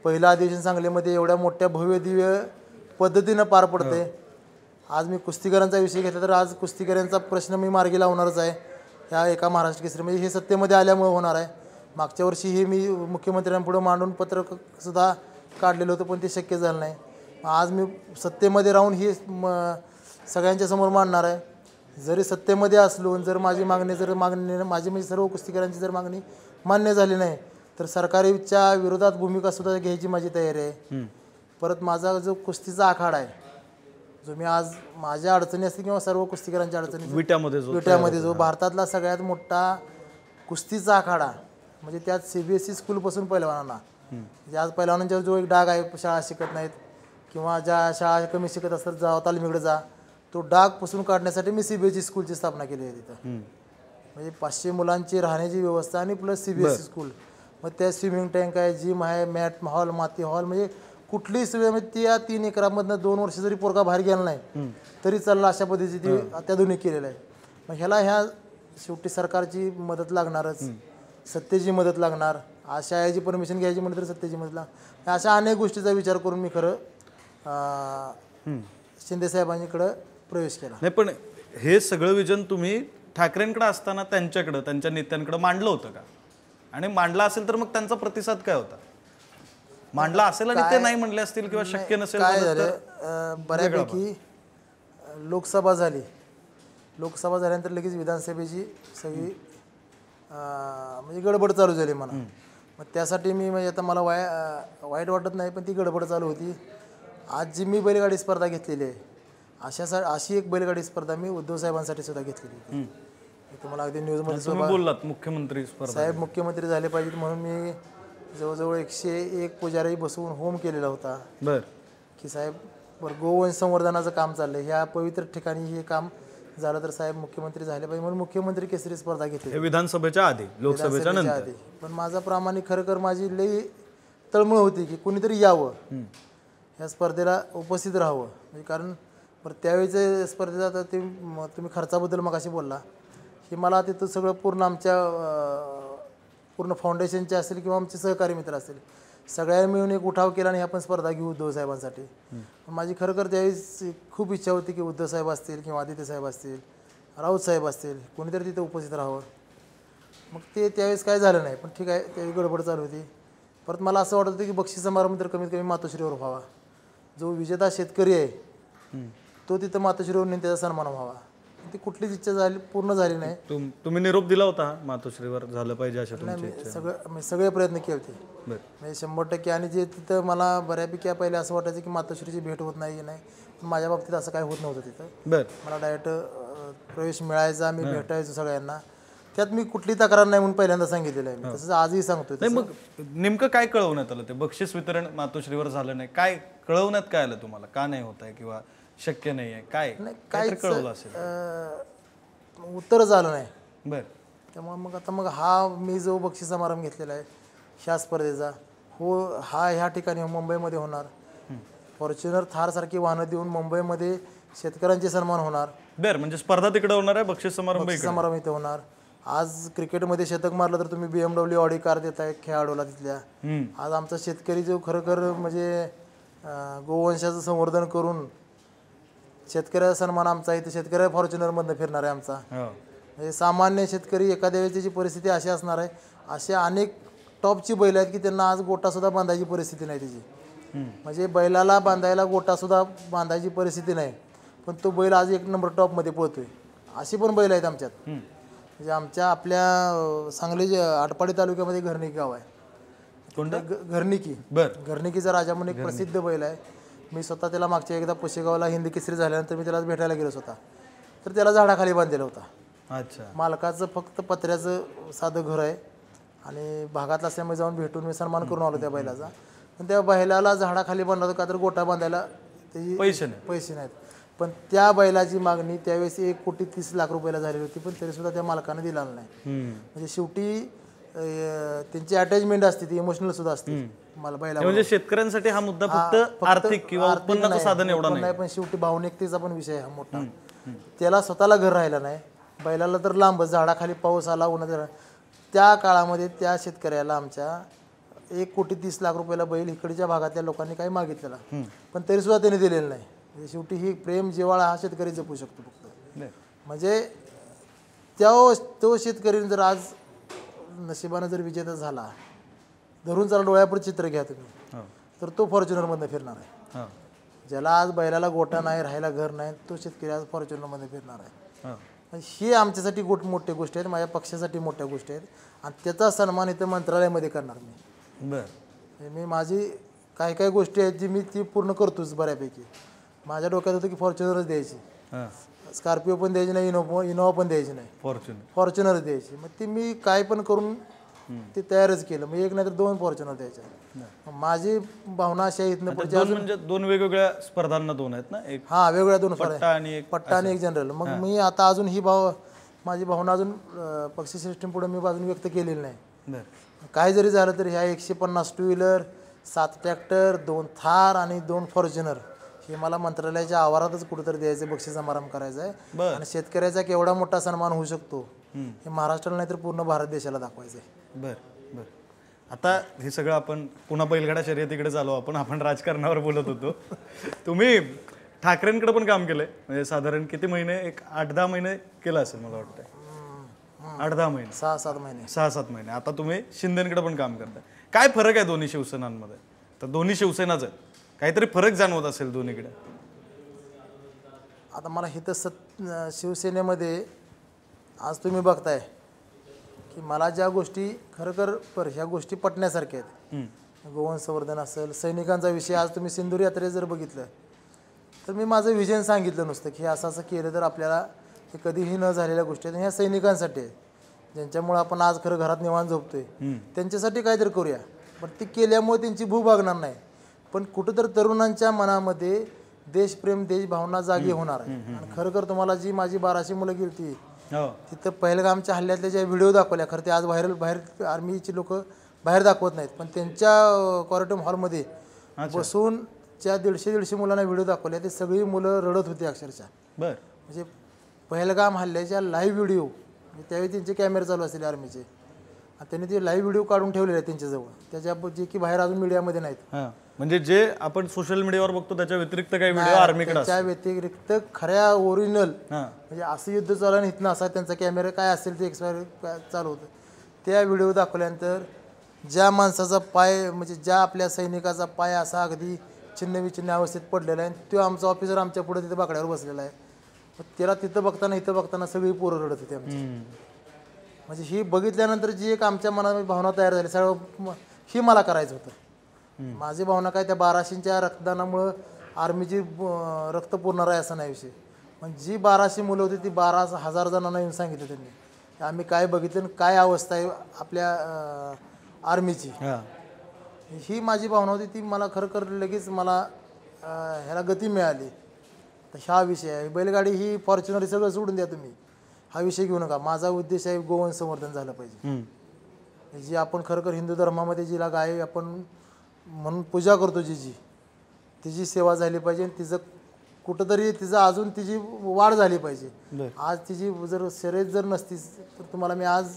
पहिलं अधिवेशन सांगलीमध्ये एवढ्या मोठ्या भव्य दिव्य पद्धतीनं पार पडते. आज मी कुस्तीगरांचा विषय घेतला तर आज कुस्तीगरांचा प्रश्न मी मार्गी लावणारच आहे ह्या एका महाराष्ट्र केसरी, म्हणजे हे सत्तेमध्ये आल्यामुळे होणार आहे. मागच्या वर्षी हे मी मुख्यमंत्र्यांपुढे मांडून पत्रकसुद्धा काढलेलं होतं, पण ते शक्य झालं नाही. आज मी सत्तेमध्ये राहून हे सगळ्यांच्या समोर मांडणार आहे. जरी सत्तेमध्ये असलो, जर माझी मागणी माझी म्हणजे सर्व कुस्तीगरांची जर मागणी मान्य झाली नाही तर सरकारच्या विरोधात भूमिका सुद्धा घ्यायची माझी तयारी आहे. परत माझा जो कुस्तीचा आखाडा आहे, जो मी आज माझ्या अडचणी असतील किंवा सर्व कुस्तीगरांच्या अडचणी, विट्यामध्ये जो भारतातला सगळ्यात मोठा कुस्तीचा आखाडा, म्हणजे त्यात CBSE स्कूलपासून पहिलवानांना, म्हणजे आज पहिलवानांच्या जो एक डाग आहे, शाळा शिकत नाहीत किंवा ज्या शाळा कमी शिकत असतात जा तालमीकडे जा, तो डाग पुसून काढण्यासाठी मी CBSE स्कूलची स्थापना केली आहे तिथं. म्हणजे 500 मुलांची राहण्याची व्यवस्था आणि प्लस CBSE स्कूल, मग त्या स्विमिंग टँक आहे, जिम आहे, मॅट हॉल, माती हॉल, म्हणजे कुठलीही सुविधा म्हणजे त्या 3 एकरामधनं 2 वर्ष जरी पोरगा बाहेर गेला नाही तरी चालला अशा पद्धतीची ती अत्याधुनिक केलेलं आहे. मग ह्या शेवटी सरकारची मदत लागणारच, सत्तेची मदत लागणार, आज शाळेची परमिशन घ्यायची म्हटलं तर सत्तेची मदत लागणार. अशा अनेक गोष्टीचा विचार करून मी खरं शिंदे साहेबांकडे प्रवेश केला. नाही, पण हे सगळं विजन तुम्ही ठाकरेंकडे असताना त्यांच्या नेत्यांकडे मांडलं होतं का? आणि मांडला असेल तर मग त्यांचा प्रतिसाद काय होता? मांडला असेल आणि ते नाही म्हणले असतील किंवा शक्य नसेल काय झालं तर झालं बऱ्यापैकी लोकसभा झाली. लोकसभा झाल्यानंतर लगेच विधानसभेची सगळी म्हणजे गडबड चालू झाली म्हणा. मग त्यासाठी मी म्हणजे आता मला वाईट वाटत नाही, पण ती गडबड चालू होती. आज जी मी बैलगाडी स्पर्धा घेतलेली आहे अशी एक बैलगाडी स्पर्धा मी उद्धव साहेबांसाठी सुद्धा घेतलेली होती. मी तुम्हाला अगदी न्यूजमध्ये तुम्ही बोललात मुख्यमंत्री स्पर्धा. साहेब मुख्यमंत्री झाले पाहिजेत म्हणून मी जवळजवळ 101 पुजारी बसवून होम केलेला होता बर की साहेब गोवंश संवर्धनाचं काम चाललंय, ह्या पवित्र ठिकाणी हे काम झालं तर साहेब मुख्यमंत्री झाले पाहिजे म्हणून मुख्यमंत्री केसरी स्पर्धा घेतली हे विधानसभेच्या आधी, लोकसभेच्या नंतर. आधी. पण माझा प्रामाणिक खरं माझी लई तळमळ होती की कुणीतरी यावं ह्या स्पर्धेला उपस्थित राहावं. म्हणजे कारण त्यावेळेच्या स्पर्धेचा तर तुम्ही खर्चाबद्दल मग अशी बोलला की मला तिथं सगळं पूर्ण आमच्या पूर्ण फाउंडेशनचे असेल किंवा आमचे सहकारी मित्र असतील सगळ्यांनी मिळून एक उठाव केला आणि आपण स्पर्धा घेऊ उद्धव साहेबांसाठी. माझी खरं त्यावेळेस खूप इच्छा होती की उद्धव साहेब असतील किंवा आदित्य साहेब असतील, राऊत साहेब असतील, कोणीतरी तिथे उपस्थित राहावं. मग ते त्यावेळेस काय झालं नाही, पण ठीक आहे त्यावेळी गडबड चालू होती. परत मला असं वाटत होतं की बक्षीस समारंभ तर कमीत कमी मातोश्रीवर व्हावा. जो विजेता शेतकरी आहे तो तिथं मातोश्रीवर नेऊन त्याचा सन्मान व्हावा. ती कुठलीच इच्छा झाली पूर्ण झाली नाही. तुम्ही निरोप दिला होता मातोश्रीवर झालं पाहिजे अशा तुमची इच्छा? सगळे प्रयत्न केले होते बर म्हणजे 100%. आणि जे तिथं मला बऱ्यापैकी पहिले असं वाटायचं की मातोश्रीची भेट होत नाही पण माझ्या बाबतीत असं काय होत नव्हतं. तिथं बर मला डायरेक्ट प्रवेश मिळायचा, मी भेटायचो सगळ्यांना. त्यात मी कुठली तक्रार नाही म्हणून पहिल्यांदा सांगितलेलं आहे. तसंच आजही सांगतोय. नाही मग नेमकं काय कळवण्यात आलं? ते बक्षीस वितरण मातोश्रीवर झालं नाही, काय कळवण्यात काय आलं तुम्हाला? का नाही होत आहे किंवा शक्य नाही आहे, काय कळवलं असेल? उत्तरच आलं नाही. बर त्यामुळे मग हा मी जो बक्षीस समारंभ घेतलेला आहे ह्या स्पर्धेचा ह्या ठिकाणी मुंबईमध्ये होणार. फॉर्च्युनर थार सारखी वाहनं देऊन मुंबईमध्ये शेतकऱ्यांचे सन्मान होणार. बर म्हणजे स्पर्धा तिकडे होणार आहे, बक्षीस समारंभ समारंभ इथे होणार. आज क्रिकेटमध्ये शतक मारलं तर तुम्ही BMW ऑडी कार देताय खेळाडूला तिथल्या. आज आमचा शेतकरी जो खरं म्हणजे गोवंशाचं संवर्धन करून शेतकऱ्याचा सन्मान आमचा इथे शेतकऱ्या फॉर्च्युनरमधनं फिरणार आहे आमचा. म्हणजे सामान्य शेतकरी एखाद्या वेळेस त्याची परिस्थिती अशी असणार आहे. असे अनेक टॉपची बैल आहेत की त्यांना आज गोटासुद्धा बांधायची परिस्थिती नाही त्याची. म्हणजे बैलाला बांधायला गोटासुद्धा बांधायची परिस्थिती नाही, पण तो बैल आज 1 नंबर टॉपमध्ये पळतोय. अशी पण बैल आहेत आमच्यात. म्हणजे आपल्या सांगली आटपाडी तालुक्यामध्ये घरनिकी गाव आहे. घरनिकी घरनिकीचा राजा म्हणून एक प्रसिद्ध बैल आहे. मी स्वतः त्याला मागच्या एकदा पुशेगावला हिंदी केसरी झाल्यानंतर मी त्याला भेटायला गेलो स्वतः. तर त्याला झाडाखाली बांधलेला होता. अच्छा. मालकाचं फक्त पत्र्याचं साधं घर आहे आणि भागात असल्यामुळे जाऊन भेटून मी सन्मान करून आलो त्या बैलाचा. पण त्या बैलाला झाडाखाली बांधला होता का तर गोटा बांधायला त्याची पैसे नाहीत. पण त्या बैलाची मागणी त्यावेळेस 1,30,00,000 रुपयाला झालेली होती, पण तरीसुद्धा त्या मालकाने दिला नाही. म्हणजे शेवटी त्यांची अटॅचमेंट असते ती इमोशनल सुद्धा असते मला बैला. म्हणजे शेतकऱ्यांसाठी हा मुद्दा फक्त आर्थिक किंवा उत्पन्नाचं साधन एवढं नाही, पण शेवटी भावनिकतेचा पण विषय हा मोठा. त्याला स्वतःला घर राहिलं नाही, बैलाला तर लांबच झाडाखाली पाऊस आला उन्हात. त्या काळामध्ये त्या शेतकऱ्याला आमच्या 1,30,00,000 रुपयाला बैल इकडच्या भागातल्या लोकांनी काही मागितलेला, पण तरीसुद्धा त्याने दिलेलं नाही. शेवटी ही प्रेम जिव्हाळा हा शेतकरी जपू शकतो फक्त. म्हणजे तो शेतकरी जर आज नशिबानं जर विजेता झाला, धरून जरा डोळ्यापुढे चित्र घ्या तुम्ही, तर तो फॉर्च्युनरमधनं फिरणार आहे. ज्याला आज बैलाला गोटा नाही, राहायला घर नाही, तो शेतकरी आज फॉर्च्युनरमध्ये फिरणार आहे. ही आमच्यासाठी मोठ्या गोष्टी आहेत, माझ्या पक्षासाठी मोठ्या गोष्टी आहेत. आणि त्याचा सन्मान इथं मंत्रालयामध्ये करणार मी. मी माझी काही गोष्टी आहेत जी मी ती पूर्ण करतोच बऱ्यापैकी. माझ्या डोक्यात होतं की फॉर्च्युनरच द्यायची, स्कॉर्पिओ पण द्यायची नाही, इनोवा पण द्यायची नाही, फॉर्च्युनर द्यायची. मग ती मी काय पण करून ते तयारच केलं. मग 1 नाही तर 2 फॉर्च्युनर द्यायच्या. माझी भावना अशी आहे इथनं पुढच्या म्हणजे 2 वेगवेगळ्या स्पर्धांना 2 आहेत ना? वेगळ्या 2 पट्टा आणि एक जनरल. मग मी आता अजून माझी भावना अजून पक्षी सिस्टीम मी अजून व्यक्त केलेली नाही. काय जरी झालं तरी ह्या 150 टू व्हीलर, 7 ट्रॅक्टर, 2 थार आणि 2 फॉर्च्युनर हे मला मंत्रालयाच्या आवारातच कुठेतरी द्यायचं, बक्षीस समारंभ करायचा आहे. आणि शेतकऱ्याचा केवढा मोठा सन्मान होऊ शकतो हे महाराष्ट्राला नाही तर पूर्ण भारत देशाला दाखवायचं आहे. बरं. आता हे सगळं आपण पुन्हा बैलगाडा शर्यतीकडे चालू. आपण राजकारणावर बोलत होतो. तुम्ही ठाकरेंकडे पण काम केलंय, म्हणजे साधारण किती महिने? 1 8-10 महिने केलं असेल मला वाटतं. 8-10 महिने 6-7 महिने 6-7 महिने आता तुम्ही शिंदेकडे पण काम करताय. काय फरक आहे दोन्ही शिवसेनांमध्ये? तर दोन्ही शिवसेनाच आहेत, काहीतरी फरक जाणवत असेल दोन्हीकडे. आता मला हे तर शिवसेनेमध्ये आज तुम्ही बघताय की मला ज्या गोष्टी खरं ह्या गोष्टी पटण्यासारख्या आहेत. गोवन संवर्धन असेल, सैनिकांचा विषय, आज तुम्ही सिंदूर यात्रे जर बघितलं तर मी माझं विजन सांगितलं नुसतं की असं असं केलं तर आपल्याला हे कधीही न झालेल्या गोष्टी आहेत. ह्या सैनिकांसाठी आहे ज्यांच्यामुळे आपण आज खरं घरात निवांत झोपतोय, त्यांच्यासाठी काहीतरी करूया. पण ते केल्यामुळे त्यांची भूक भागणार नाही, पण कुठंतरी तरुणांच्या मनामध्ये देशप्रेम, देशभावना जागी होणार आहे. आणि खरं तुम्हाला जी माझी 1200 मुलं गेली तिथं पहलगामच्या हल्ल्यातल्या ज्या व्हिडिओ दाखवल्या, खरं ते आज बाहेर आर्मीची लोक बाहेर दाखवत नाहीत, पण त्यांच्या कॉरिडोर हॉलमध्ये बसून ज्या 150 मुलांना व्हिडिओ दाखवल्या ते सगळी मुलं रडत होती अक्षरशः. म्हणजे पहलगाम हल्ल्याच्या लाईव्ह व्हिडिओ, त्यावेळी त्यांचे कॅमेरे चालू असतील आर्मीचे, त्यांनी ते लाईव्ह व्हिडिओ काढून ठेवलेले आहेत त्यांच्याजवळ, त्याच्या जे की बाहेर अजून मीडियामध्ये नाहीत. म्हणजे जे आपण सोशल मीडियावर बघतो त्याच्या व्यतिरिक्त काही व्हिडिओ आर्मीकडे, त्या व्यतिरिक्त खऱ्या ओरिजिनल म्हणजे असं युद्ध चालू आणि इथनं असा त्यांचा कॅमेरा काय असेल ते एक्सपायर चालू होतं. त्या व्हिडिओ दाखवल्यानंतर ज्या माणसाचा पाय, म्हणजे ज्या आपल्या सैनिकाचा पाय असा अगदी छिन्न विछिन्न अवस्थेत पडलेला आहे, तो आमचा ऑफिसर आमच्या पुढे तिथे बाकड्यावर बसलेला आहे. त्याला तिथं बघताना इथं बघताना सगळी पोरं रडत होती आमची. म्हणजे ही बघितल्यानंतर जी एक आमच्या मनात भावना तयार झाली सगळं, ही मला करायचं होतं. माझी भावना काय, त्या 1200च्या रक्तदानामुळं आर्मीची रक्त पुरणार आहे असं नाही विषय, पण जी 1200 मुलं होती ती 12,000 जणांना येऊन सांगितलं त्यांनी आम्ही काय बघितलं आणि काय अवस्था आहे आपल्या आर्मीची. ही माझी भावना होती, ती मला खरं लगेच मला ह्याला गती मिळाली. तर हा विषय आहे. बैलगाडी ही फॉर्च्युनर सगळं सोडून द्या तुम्ही, हा विषय घेऊ नका. माझा उद्देश आहे गोवन संवर्धन झालं पाहिजे. जी आपण खरं हिंदू धर्मामध्ये जिला गाय आपण म्हणून पूजा करतो, तिची सेवा झाली पाहिजे, तिचं कुठंतरी तिचं अजून तिची वाढ झाली पाहिजे. आज तिची जर शर्यत जर नसती तर तुम्हाला मी आज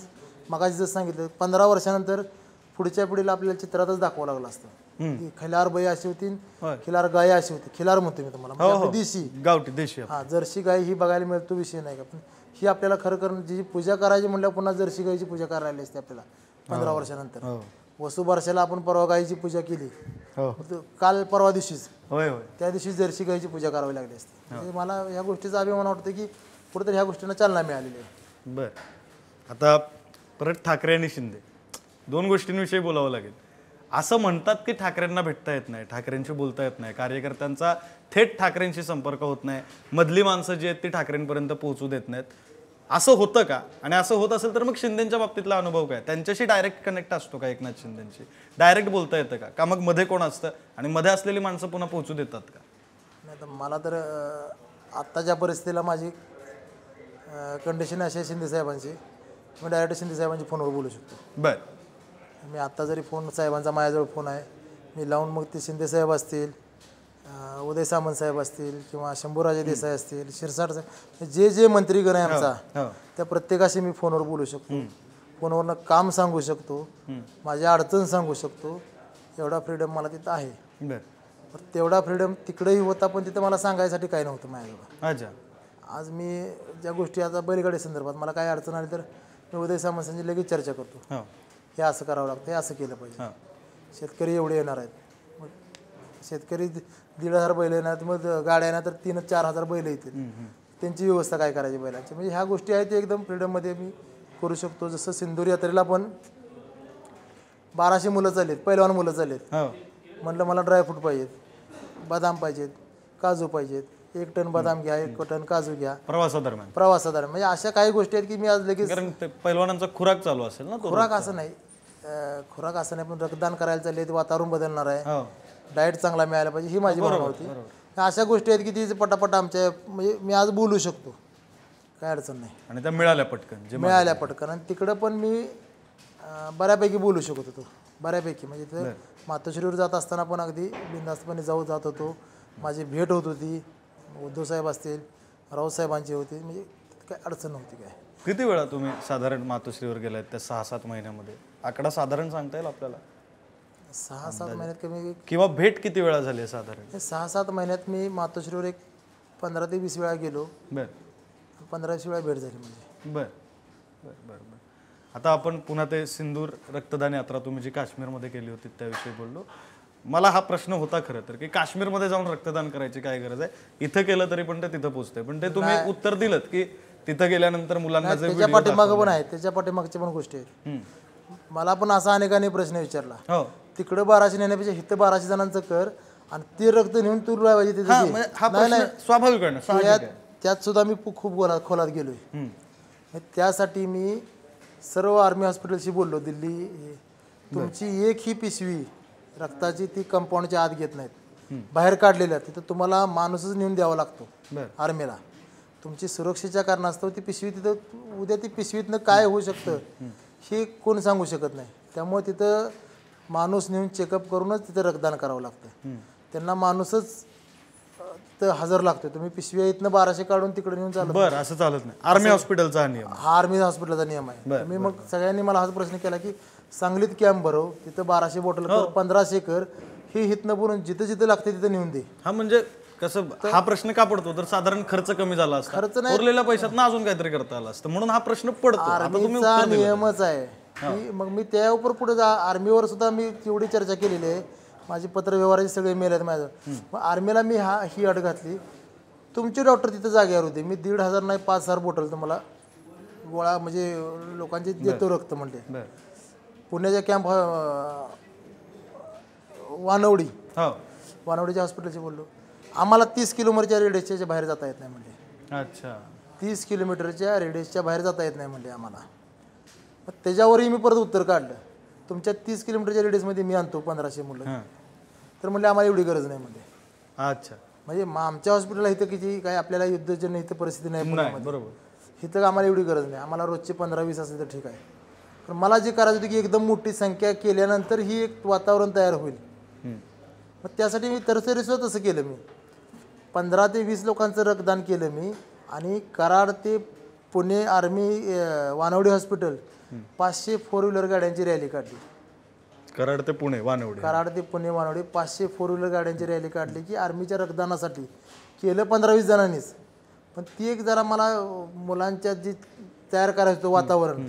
मगाशी जर सांगितलं 15 वर्षानंतर पुढच्या पिढीला आपल्याला चित्रातच दाखवावं लागलं असतं. खिलार बैल अशी होती, खिलार गाय अशी होती. खिलार म्हणतो मी तुम्हाला, देशी गावठी देशी, जर्सी गाय ही बघायला मिळतो विषय नाही का. पण ही आपल्याला खरं जी पूजा करायची म्हणल्यावर पुन्हा जर्सी गायची पूजा करायला असते आपल्याला 15 वर्षानंतर. वसुबारशाला आपण परवा गायची पूजा केली, काल परवा दिवशीच त्या दिवशी जर्सी गायची पूजा करावी लागली असते. म्हणजे मला ह्या गोष्टीचा अभिमान वाटतो की कुठेतरी ह्या गोष्टींना चालना मिळालेली आहे. बर, आता परत ठाकरे आणि शिंदे दोन गोष्टींविषयी बोलावं लागेल. असं म्हणतात की ठाकरेंना भेटता येत नाही, ठाकरेंशी बोलता येत नाही, कार्यकर्त्यांचा थेट ठाकरेंशी संपर्क होत नाही, मधली माणसं जी आहेत ती ठाकरेंपर्यंत पोहोचू देत नाहीत. असं होतं का? आणि असं होत असेल तर मग शिंदेच्या बाबतीतला अनुभव काय? त्यांच्याशी डायरेक्ट कनेक्ट असतो का? एकनाथ शिंदेशी डायरेक्ट बोलता येतं का? का मग मध्ये कोण असतं आणि मध्ये असलेली माणसं पुन्हा पोहोचू देतात का? नाही तर मला तर आत्ताच्या परिस्थितीला माझी कंडिशन अशी आहे शिंदे साहेबांची, मी डायरेक्ट शिंदे साहेबांची फोनवर बोलू शकतो. बरं, मी आत्ता जरी फोन साहेबांचा माझ्याजवळ फोन आहे, मी लावून मग ते शिंदे साहेब असतील, उदय सामंत साहेब असतील किंवा शंभूराजे देसाई असतील, शिरसाट साहेब, जे मंत्रीगण आहे आमचा त्या प्रत्येकाशी मी फोनवर बोलू शकतो. फोनवरनं काम सांगू शकतो, माझी अडचण सांगू शकतो. एवढा फ्रीडम मला तिथं आहे. पण तेवढा फ्रीडम तिकडेही होता, पण तिथं मला सांगायसाठी काही नव्हतं माझ्याजवळ. अच्छा, आज मी ज्या गोष्टी आता बैलगाडी संदर्भात मला काय अडचण आली तर मी उदय सामंतांची लगेच चर्चा करतो. हे असं करावं लागतं, हे असं केलं पाहिजे. शेतकरी एवढे येणार आहेत, मग शेतकरी 1,500 बैल येणार, मग गाड्या येणार तर 3,000-4,000 बैल येतील, त्यांची व्यवस्था काय करायची बैलांची. म्हणजे ह्या गोष्टी आहेत एकदम फ्रीडममध्ये मी करू शकतो. जसं सिंदूर यात्रेला पण 1200 मुलं चाललेत, पहिलवान मुलं चाललेत. म्हटलं मला ड्रायफ्रूट पाहिजेत, बदाम पाहिजेत, काजू पाहिजेत, 1 टन बदाम घ्या, 1 टन काजू घ्या प्रवासादरम्यान. म्हणजे अशा काही गोष्टी आहेत की मी आज लगेच, कारण पैलवानांचा खुराक चालू असेल ना. खुराक असं नाही, पण रक्तदान करायला चालले, वातावरण बदलणार आहे, डाएट चांगला मिळायला पाहिजे, ही माझी भावना होती. अशा गोष्टी आहेत की ती पटापट आमच्या, म्हणजे मी आज बोलू शकतो, काय अडचण नाही. आणि त्या मिळाल्या पटकन. आणि तिकडं पण मी बऱ्यापैकी बोलू शकत होतो, बऱ्यापैकी. म्हणजे तर मातोश्रीवर जात असताना पण अगदी बिनधास्तपणे जात होतो. माझी भेट होत होती, उद्धव साहेब असतील, राऊत साहेबांची होती, म्हणजे काय अडचण नव्हती. काय किती वेळा तुम्ही साधारण मातोश्रीवर गेलात त्या 6-7 महिन्यामध्ये? आकडा साधारण सांगता येईल आपल्याला? 6-7 महिन्यात कमी, किंवा भेट किती वेळा झाली साधारण? 6-7 महिन्यात मी मातोश्रीवर एक 15 ते 20 वेळा गेलो. 15-20 वेळा भेट झाली म्हणजे. आता आपण पुन्हा ते सिंदूर रक्तदान यात्रा तुम्ही जी काश्मीरमध्ये केली होती त्याविषयी बोललो. मला हा प्रश्न होता खरं तर की काश्मीरमध्ये जाऊन रक्तदान करायची काय गरज आहे, इथं केलं तरी पण ते तिथं पोहोचते. पण ते तुम्ही उत्तर दिलं की तिथं गेल्यानंतर मुलांना जे त्याच्या पाठीमागं पण आहे, त्याच्या पाठीमागच्या पण गोष्टी आहेत. मला पण असा अनेकांनी प्रश्न विचारला, हो तिकडं 1200 नेण्यापेक्षा इथं 1200 जणांचं कर आणि ते रक्त नेऊन तू लावायची तिथे हा दे. म्हणजे हा प्रश्न स्वाभाविक आहे ना, साहजिक आहे. त्यात सुद्धा मी खूप खोलात गेलोय. त्यासाठी मी सर्व आर्मी हॉस्पिटलशी बोललो. दिल्ली तुमची एक ही पिशवी रक्ताची ती कंपाऊंडच्या आत घेत नाहीत, बाहेर काढलेल्या तिथं तुम्हाला माणूसच नेऊन द्यावा लागतो आर्मीला. तुमची सुरक्षेच्या कारणास्तव ती पिशवी तिथं उद्या ती पिशवीतनं काय होऊ शकतं हे कोण सांगू शकत नाही. त्यामुळे तिथं माणूस नेऊन चेकअप करूनच तिथं रक्तदान करावं लागतं. त्यांना माणूसच तिथं हजर लागतो. तुम्ही पिशव्या इथनं 1200 काढून तिकडे नेऊन चालत बरं, असं चालत नाही. आर्मी हॉस्पिटलचा हा नियम. हा आर्मी हॉस्पिटलचा नियम आहे. मी मग सगळ्यांनी मला हाच प्रश्न केला की सांगलीत कॅम्प भरव, तिथं 1200 बॉटल कर, 1500 कर, हे हिथनं बोलून जिथं जिथं लागते तिथं नेऊन दे. हा म्हणजे कसं, हा प्रश्न का पडतो तर साधारण खर्च कमी झाला असता, खर्च नाही, उरलेल्या पैशात ना अजून काहीतरी करता आलं असतं, म्हणून हा प्रश्न पडतो. आता तुम्ही आर्मीचा उत्तर दिलं. नियमच आहे की मग मी त्यावर पुढे आर्मीवर सुद्धा मी तेवढी चर्चा केलेली आहे. माझे पत्रव्यवहाराचे सगळे मेल आहेत माझं. मग आर्मीला मी ही अट घातली, तुमचे डॉक्टर तिथं जागेवर होते, मी 1500 नाही 5000 बॉटल तुम्हाला गोळा म्हणजे लोकांचे देतो रक्त म्हणले. पुण्याच्या कॅम्प वानवडी वानवडीच्या हॉस्पिटलशी बोललो, आम्हाला 30 किलोमीटरच्या रेडियसच्या बाहेर जाता येत नाही म्हणले. अच्छा, 30 किलोमीटरच्या रेडियसच्या बाहेर जाता येत नाही म्हणले आम्हाला. मग त्याच्यावरही मी परत उत्तर काढलं, तुमच्या 30 किलोमीटरच्या रेडियसमध्ये मी आणतो 1500 मुलं. तर म्हणले आम्हाला एवढी गरज नाही म्हणले. अच्छा, म्हणजे आमच्या हॉस्पिटलला इथं किती काय आपल्याला युद्धजन्य इथं परिस्थिती नाही, बरोबर. इथं आम्हाला एवढी गरज नाही. आम्हाला रोजचे 15-20 असेल तर ठीक आहे. पण मला जे करायचं होतं की एकदम मोठी संख्या केल्यानंतर ही एक वातावरण तयार होईल. मग त्यासाठी मी तरतरीसुद्धा तसं केलं. मी 15 ते 20 लोकांचं रक्तदान केलं मी. आणि कराड ते Pune army Wanwadi hospital 500 4 wheeler गाड्यांची रॅली काढली. कराड ते पुणे वानवडी, कराड ते पुणे वानवडी 500 4 व्हीलर गाड्यांची रॅली काढली की आर्मीच्या रक्तदानासाठी. केलं 15-20 जणांनीच. पण ती एक जरा मला मुलांच्या जी तयार करायचं होतं वातावरण,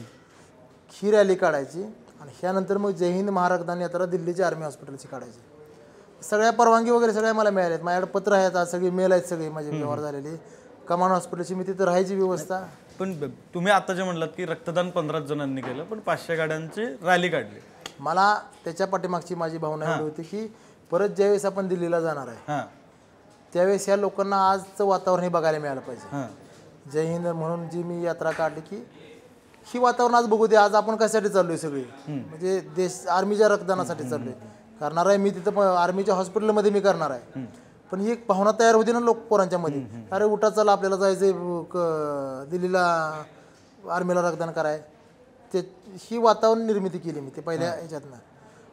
ही रॅली काढायची. आणि ह्यानंतर मग जय हिंद महारक्तदान यात्रा दिल्लीच्या आर्मी हॉस्पिटलची काढायची. सगळ्या परवानगी वगैरे सगळ्या मला मिळाल्या आहेत. माझ्याकडे पत्र आहेत, आज सगळे मेल आहेत, सगळे माझे व्यवहार झालेले. कमांड हॉस्पिटलची मी तिथं राहायची व्यवस्था. पण तुम्ही आता जे म्हणलात की रक्तदान 15 जणांनी केलं, पण 500 गाड्यांची रॅली काढली. मला त्याच्या पाठीमागची माझी भावना एवढी होती की परत ज्यावेळेस आपण दिल्लीला जाणार आहे त्यावेळेस या लोकांना आजचं वातावरण हे बघायला मिळालं पाहिजे. जय हिंद म्हणून जी मी यात्रा काढली की ही वातावरण आज बघू दे. आज आपण कशासाठी चाललोय सगळे, म्हणजे देश आर्मीच्या रक्तदानासाठी चाललोय. करणार आहे मी तिथं आर्मीच्या हॉस्पिटलमध्ये मी करणार आहे. पण ही एक भावना तयार होती ना लोक पोरांच्या मध्ये, अरे उठा चला आपल्याला जायचंय दिल्लीला आर्मीला रक्तदान कराय. ते ही वातावरण निर्मिती केली मी ते पहिल्या ह्याच्यातनं.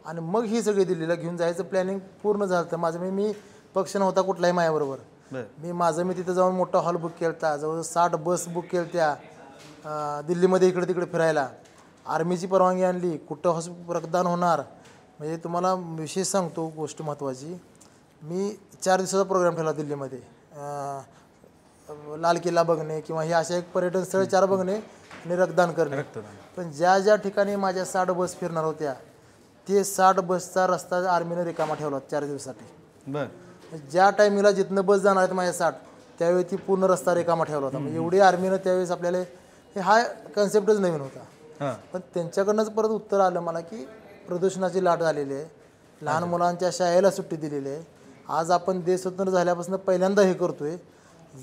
आणि मग ही सगळी दिल्लीला घेऊन जायचं प्लॅनिंग पूर्ण झालं. तर माझं मी पक्ष नव्हता कुठलाही माझ्याबरोबर. मी तिथं जाऊन मोठा हॉल बुक केला, जवळ 60 बस बुक केल्या त्या दिल्लीमध्ये इकडे तिकडे फिरायला. आर्मीची परवानगी आणली, कुठं रक्तदान होणार. म्हणजे तुम्हाला विशेष सांगतो गोष्ट महत्त्वाची, मी 4 दिवसाचा प्रोग्राम ठेवला दिल्लीमध्ये. लाल किल्ला बघणे किंवा हे अशा एक पर्यटन स्थळ 4 बघणे आणि रक्तदान करणे. पण ज्या ज्या ठिकाणी माझ्या 60 बस फिरणार होत्या ते 60 बसचा रस्ता आर्मीने रिकामा ठेवला होता 4 दिवसासाठी. ज्या टायमिंगला जिथनं बस जाणार आहेत माझ्या 60 त्यावेळी ती पूर्ण रस्ता रिकामा ठेवला होता. म्हणजे एवढी आर्मीनं त्यावेळेस आपल्याला हा कन्सेप्टच नवीन होता. पण त्यांच्याकडनंच परत उत्तर आलं मला की प्रदूषणाची लाट झालेली आहे, लहान मुलांच्या शाळेला सुट्टी दिलेली आहे. आज आपण देश स्वतंत्र झाल्यापासून पहिल्यांदा हे करतोय.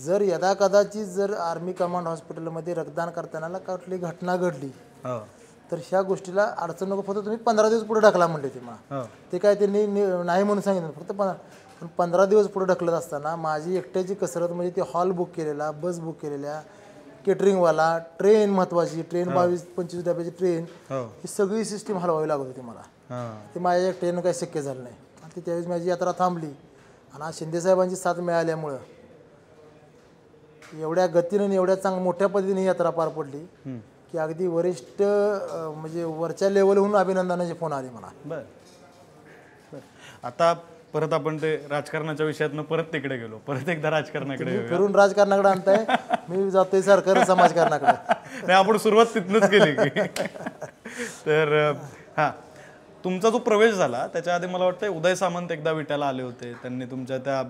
जर यदा कदाचित जर आर्मी कमांड हॉस्पिटलमध्ये रक्तदान करताना कुठली घटना घडली तर ह्या गोष्टीला अडचण नको, फक्त तुम्ही 15 दिवस पुढे ढकला म्हणले ते मला. ते काय त्यांनी नाही म्हणून सांगितलं, फक्त पण 15 दिवस पुढे ढकलत असताना माझी एकट्याची कसरत म्हणजे ते हॉल बुक केलेला, बस बुक केलेल्या, केटरिंगवाला, ट्रेन महत्त्वाची, ट्रेन 22-25 डब्याची ट्रेन, ही सगळी सिस्टीम हलवावी लागत होती मला. ते माझ्या ट्रेन काही शक्य झालं नाही. आणि त्यावेळेस माझी यात्रा थांबली. आणि आज शिंदेसाहेबांची साथ मिळाल्यामुळं एवढ्या गतीनं एवढ्या मोठ्या पद्धतीने यात्रा पार पडली की अगदी वरिष्ठ म्हणजे वरच्या लेवलहून अभिनंदनाचे फोन आले मला. आता परत आपण ते राजकारणाच्या विषयातनं परत तिकडे गेलो, परत एकदा राजकारणाकडे तुम्ही फिरून राजकारणाकडे आणताय, मी जातोय सरकार समाजकारणाकडे. नाही, आपण सुरुवात तिथनंच केली की तर हां, तुमचा जो प्रवेश झाला त्याच्या आधी मला वाटतं उदय सामंत एकदा विट्याला आले होते. त्यांनी तुमच्या त्या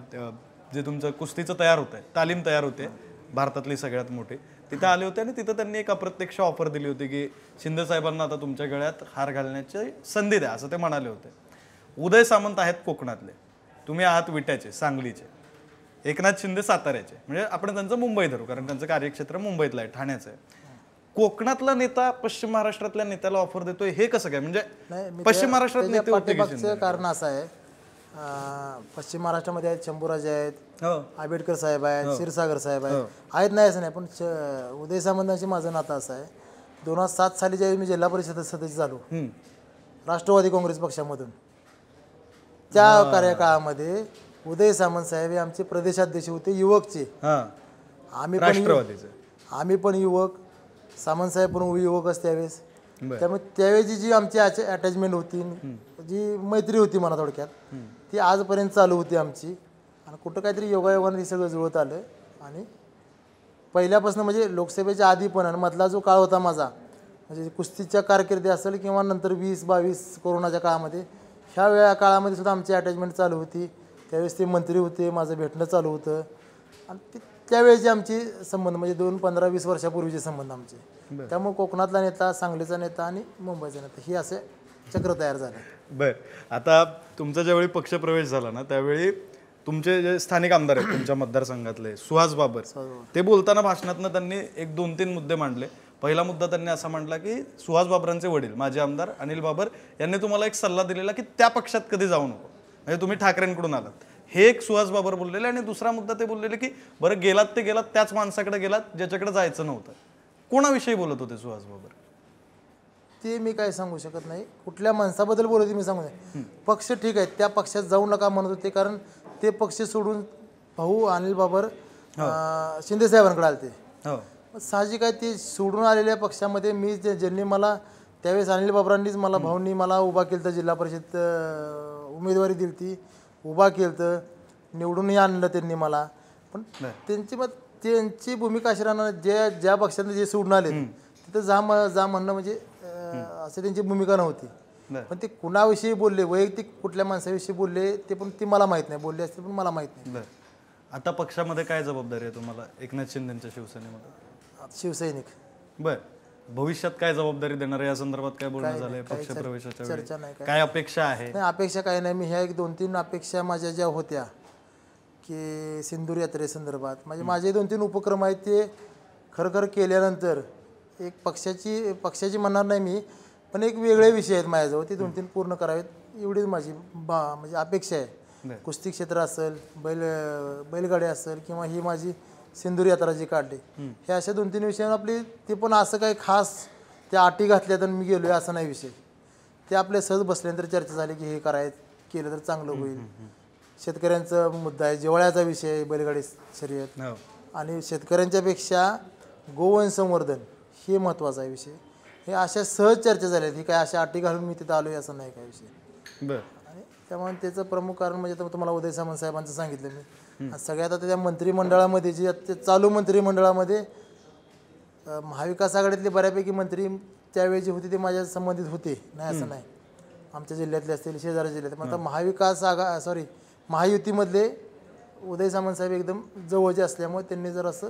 जे तुमचं कुस्तीचं तयार होतं, तालीम तयार होते भारतातली सगळ्यात मोठी, तिथं आले होते आणि तिथं त्यांनी एक अप्रत्यक्ष ऑफर दिली होती की शिंदे साहेबांना आता तुमच्या गळ्यात हार घालण्याची संधी द्या, असं ते म्हणाले होते. उदय सामंत आहेत कोकणातले, तुम्ही आहात विट्याचे, सांगलीचे, एकनाथ शिंदे साताऱ्याचे, म्हणजे आपण त्यांचं मुंबई धरू कारण त्यांचं कार्यक्षेत्र मुंबईतलं आहे, ठाण्याचं आहे. कोकणातला नेता पश्चिम महाराष्ट्रातल्या नेत्याला ऑफर देतोय, हे कसं काय? म्हणजे पश्चिम महाराष्ट्रात नेते होते की पाठीमागचं कारण असं आहे, पश्चिम महाराष्ट्रामध्ये आहेत शंभूराजे आहेत, हो, आंबेडकर साहेब आहेत, क्षीरसागर साहेब आहेत नाही असं नाही, पण उदय सामंतांशी माझं नातं असं आहे, 2007 साली ज्यावेळी मी जिल्हा परिषद सदस्य झालो राष्ट्रवादी काँग्रेस पक्षामधून, त्या कार्यकाळामध्ये उदय सामंत साहेब हे आमचे प्रदेशाध्यक्ष होते युवकचे. आम्ही पण युवक, सामंत साहेब पण युवकच त्यावेळेस. त्यामुळे त्यावेळेची जी आमची अटॅचमेंट होती, जी मैत्री होती मला थोडक्यात, ती आजपर्यंत चालू होती आमची. आणि कुठं काहीतरी योगायोगाने हे सगळं जुळत आलं. आणि पहिल्यापासून म्हणजे लोकसभेच्या आधी पण आणि मधला जो काळ होता माझा, म्हणजे कुस्तीच्या कारकिर्दी असेल किंवा नंतर 20-22 कोरोनाच्या काळामध्ये, ह्या वेळा काळामध्ये सुद्धा आमची अटॅचमेंट चालू होती. त्यावेळेस ते मंत्री होते, माझं भेटणं चालू होतं. आणि त्यावेळेचे आमचे संबंध म्हणजे 15-20 वर्षापूर्वीचे संबंध आमचे. त्यामुळे कोकणातला नेता, सांगलीचा नेता आणि मुंबईचा नेता हे असे चक्र तयार झाले. बर, आता तुमचा ज्यावेळी पक्षप्रवेश झाला ना, त्यावेळी तुमचे जे स्थानिक आमदार आहेत तुमच्या मतदारसंघातले, सुहास बाबर, ते बोलताना भाषणातनं त्यांनी एक 2-3 मुद्दे मांडले. पहिला मुद्दा त्यांनी असा मांडला की सुहास बाबरांचे वडील माजी आमदार अनिल बाबर यांनी तुम्हाला एक सल्ला दिलेला की त्या पक्षात कधी जाऊ नको, म्हणजे तुम्ही ठाकरेंकडून आलात, हे एक सुहास बाबर बोललेले. आणि दुसरा मुद्दा ते बोललेले की बरं गेलात ते गेलात त्याच माणसाकडे गेलात ज्याच्याकडे जायचं नव्हतं. कोणाविषयी बोलत होते सुहास बाबर? ते मी काय सांगू शकत नाही, कुठल्या माणसाबद्दल बोलत होते मी सांगू नाही. पक्ष ठीक आहे, त्या पक्षात जाऊ नका म्हणत होते, कारण ते पक्ष सोडून भाऊ अनिल बाबर शिंदे साहेबांकडे आले ते. साहजिक आहे, ते सोडून आलेल्या पक्षामध्ये मी ज्यांनी मला त्यावेळेस अनिल बाबरांनीच मला, भाऊंनी मला उभा केलं, जिल्हा परिषद उमेदवारी दिली ती, उभा केलं, निवडूनही आणलं त्यांनी मला. पण त्यांची भूमिका अशी राहणार, ज्या पक्षाने जे सोडून आले तिथं जा म्हणणं म्हणजे असं त्यांची भूमिका नव्हती. पण ते कुणाविषयी बोलले, वैयक्तिक कुठल्या माणसाविषयी बोलले ते पण ती मला माहित नाही, बोलले असते पण मला माहित नाही. आता पक्षामध्ये काय जबाबदारी आहे तुम्हाला एकनाथ शिंदेच्या शिवसेनेमध्ये? शिवसैनिक. बर, भविष्यात काय जबाबदारी देणार आहे या संदर्भात काय बोलणं झालंय? पक्ष प्रवेशाच्या चर्चा नाही, काय अपेक्षा आहे? नाही, अपेक्षा काय नाही. मी ह्या 1-2-3 अपेक्षा माझ्या ज्या होत्या की सिंदूर यात्रेसंदर्भात माझे 2-3 उपक्रम आहेत, ते खरं केल्यानंतर एक पक्षाची म्हणणार नाही मी, पण एक वेगळे विषय आहेत माझ्याजवळ, ते 2-3 पूर्ण करावेत एवढीच माझी म्हणजे अपेक्षा आहे. कुस्ती क्षेत्र असेल, बैलगाडी असेल, किंवा ही माझी सिंदूर यात्रा जी काढली, हे अशा 2-3 विषयांवर आपली, ते पण असं काही खास त्या अटी घातल्या तर मी गेलोय असं नाही विषय. ते आपले सहज बसल्यानंतर चर्चा झाली की हे केलं तर चांगलं होईल. शेतकऱ्यांचा मुद्दा आहे, जिव्हाळ्याचा विषय बैलगाडी शर्यत, आणि शेतकऱ्यांच्या पेक्षा गोवंश संवर्धन हे महत्त्वाचा आहे विषय. हे अशा सहज चर्चा झाल्या, ही काय अशा अटी घालून मी तिथं आलोय असं नाही काय विषय. आणि त्यामुळे त्याचं प्रमुख कारण म्हणजे तुम्हाला उदय सामंत साहेबांचं सांगितलं मी. सगळ्यात आता त्या मंत्रिमंडळामध्ये जे चालू मंत्रिमंडळामध्ये महाविकास आघाडीतले बऱ्यापैकी मंत्री त्यावेळी जे होते ते माझ्या संबंधित होते, नाही असं नाही, आमच्या जिल्ह्यातले असतील, शेजारी जिल्ह्यात. मग आता महायुतीमधले उदय सामंत साहेब एकदम जवळचे असल्यामुळे त्यांनी जर असं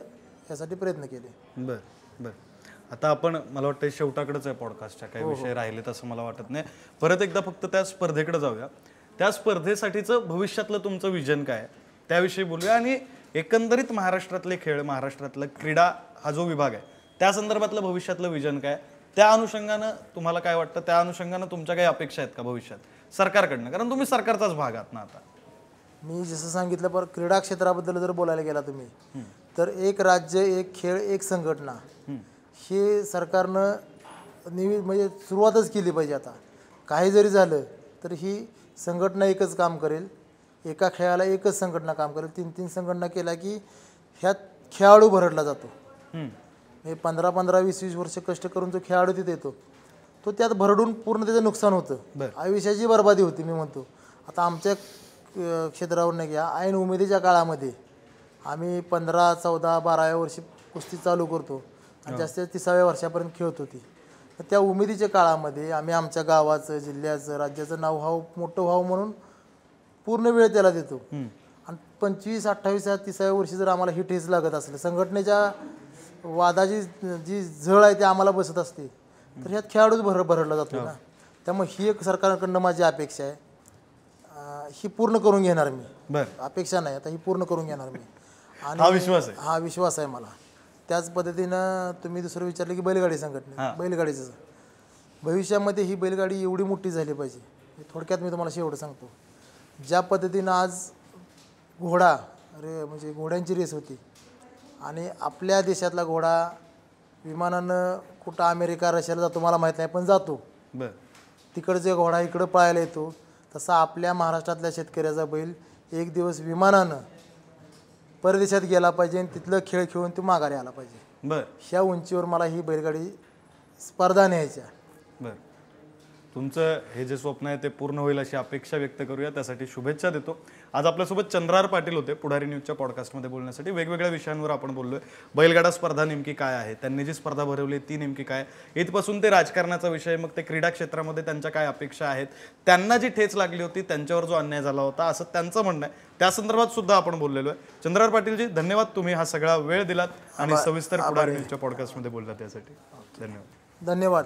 यासाठी प्रयत्न केले. बरं, आता आपण, मला वाटतं शेवटाकडेच आहे पॉडकास्टच्या, काही विषय राहिलेत असं मला वाटत नाही. परत एकदा फक्त त्या स्पर्धेकडे जाऊया. त्या स्पर्धेसाठीचं भविष्यातलं तुमचं विजन काय आहे त्याविषयी बोलूया. आणि एकंदरीत महाराष्ट्रातले खेळ, महाराष्ट्रातला क्रीडा हा जो विभाग आहे त्या संदर्भातलं भविष्यातलं विजन काय, त्या अनुषंगानं तुम्हाला काय वाटतं, त्या अनुषंगानं तुमच्या काही अपेक्षा आहेत का भविष्यात सरकारकडनं? कारण तुम्ही सरकारचाच भाग आहात ना आता. मी जसं सांगितलं, पण क्रीडा क्षेत्राबद्दल जर बोलायला गेला तुम्ही, तर एक राज्य, एक खेळ, एक संघटना, हे सरकारनं म्हणजे सुरुवातच केली पाहिजे. आता काही जरी झालं तर ही संघटना एकच काम करेल, एका खेळाला एकच संघटना काम करेल. 3-3 संघटना केल्या की ह्यात खेळाडू भरडला जातो. हे 15-20 वर्ष कष्ट करून जो खेळाडू तिथे येतो तो त्यात भरडून पूर्ण त्याचं नुकसान होतं, आयुष्याची बर्बादी होती मी म्हणतो. आता आमच्या क्षेत्रावर नाही घ्या, ऐन उमेदीच्या काळामध्ये आम्ही 15, 14, 12व्या वर्षी कुस्ती चालू करतो आणि जास्तीत 30व्या वर्षापर्यंत खेळत होती. तर त्या उमेदीच्या काळामध्ये आम्ही आमच्या गावाचं, जिल्ह्याचं, राज्याचं नाव मोठं व्हावं म्हणून पूर्ण वेळ त्याला देतो. आणि 25, 28, 30व्या वर्षी जर आम्हाला ही ठेच लागत असलं, संघटनेच्या वादाची जी झळ आहे ती आम्हाला बसत असते, तर ह्यात खेळाडूच भरडला जातो ना. त्यामुळे ही एक सरकारकडनं माझी अपेक्षा आहे, ही पूर्ण करून घेणार मी. बरं, अपेक्षा नाही, आता ही पूर्ण करून घेणार मी. आणि हा विश्वास आहे. हा विश्वास आहे मला. त्याच पद्धतीनं तुम्ही दुसरं विचारलं की बैलगाडी संघटना, बैलगाडीचं भविष्यामध्ये ही बैलगाडी एवढी मोठी झाली पाहिजे. थोडक्यात मी तुम्हाला एवढं सांगतो, ज्या पद्धतीनं आज घोडा म्हणजे घोड्यांची रेस होती आणि आपल्या देशातला घोडा विमानानं कुठं अमेरिका, रशियाला जातो मला माहीत नाही, पण जातो. बरं, तिकडचे घोडा इकडं पळायला येतो. तसा आपल्या महाराष्ट्रातल्या शेतकऱ्याचा बैल एक दिवस विमानानं परदेशात गेला पाहिजे आणि तिथलं खेळ खेळून तो माघारी आला पाहिजे. बरं, ह्या उंचीवर मला ही बैलगाडी स्पर्धा न्यायच्या. बरं. तुमचं हे जे स्वप्न आहे ते पूर्ण होईल अशी अपेक्षा व्यक्त करूया, त्यासाठी शुभेच्छा देतो. आज आपल्यासोबत चंद्रहार पाटील होते पुढारी न्यूजच्या पॉडकास्टमध्ये बोलण्यासाठी. वेगवेगळ्या विषयांवर आपण बोललोय. बैलगाडा स्पर्धा नेमकी काय आहे, त्यांनी जी स्पर्धा भरवली ती नेमकी काय, इथपासून ते राजकारणाचा विषय, मग ते क्रीडा क्षेत्रामध्ये त्यांच्या काय अपेक्षा आहेत, त्यांना जी ठेच लागली होती, त्यांच्यावर जो अन्याय झाला होता असं त्यांचं म्हणणं आहे, त्या संदर्भात सुद्धा आपण बोललेलो आहे. चंद्रहार पाटीलजी, धन्यवाद, तुम्ही हा सगळा वेळ दिलात आणि सविस्तर पुढारी न्यूजच्या पॉडकास्टमध्ये बोललात, त्यासाठी धन्यवाद. धन्यवाद.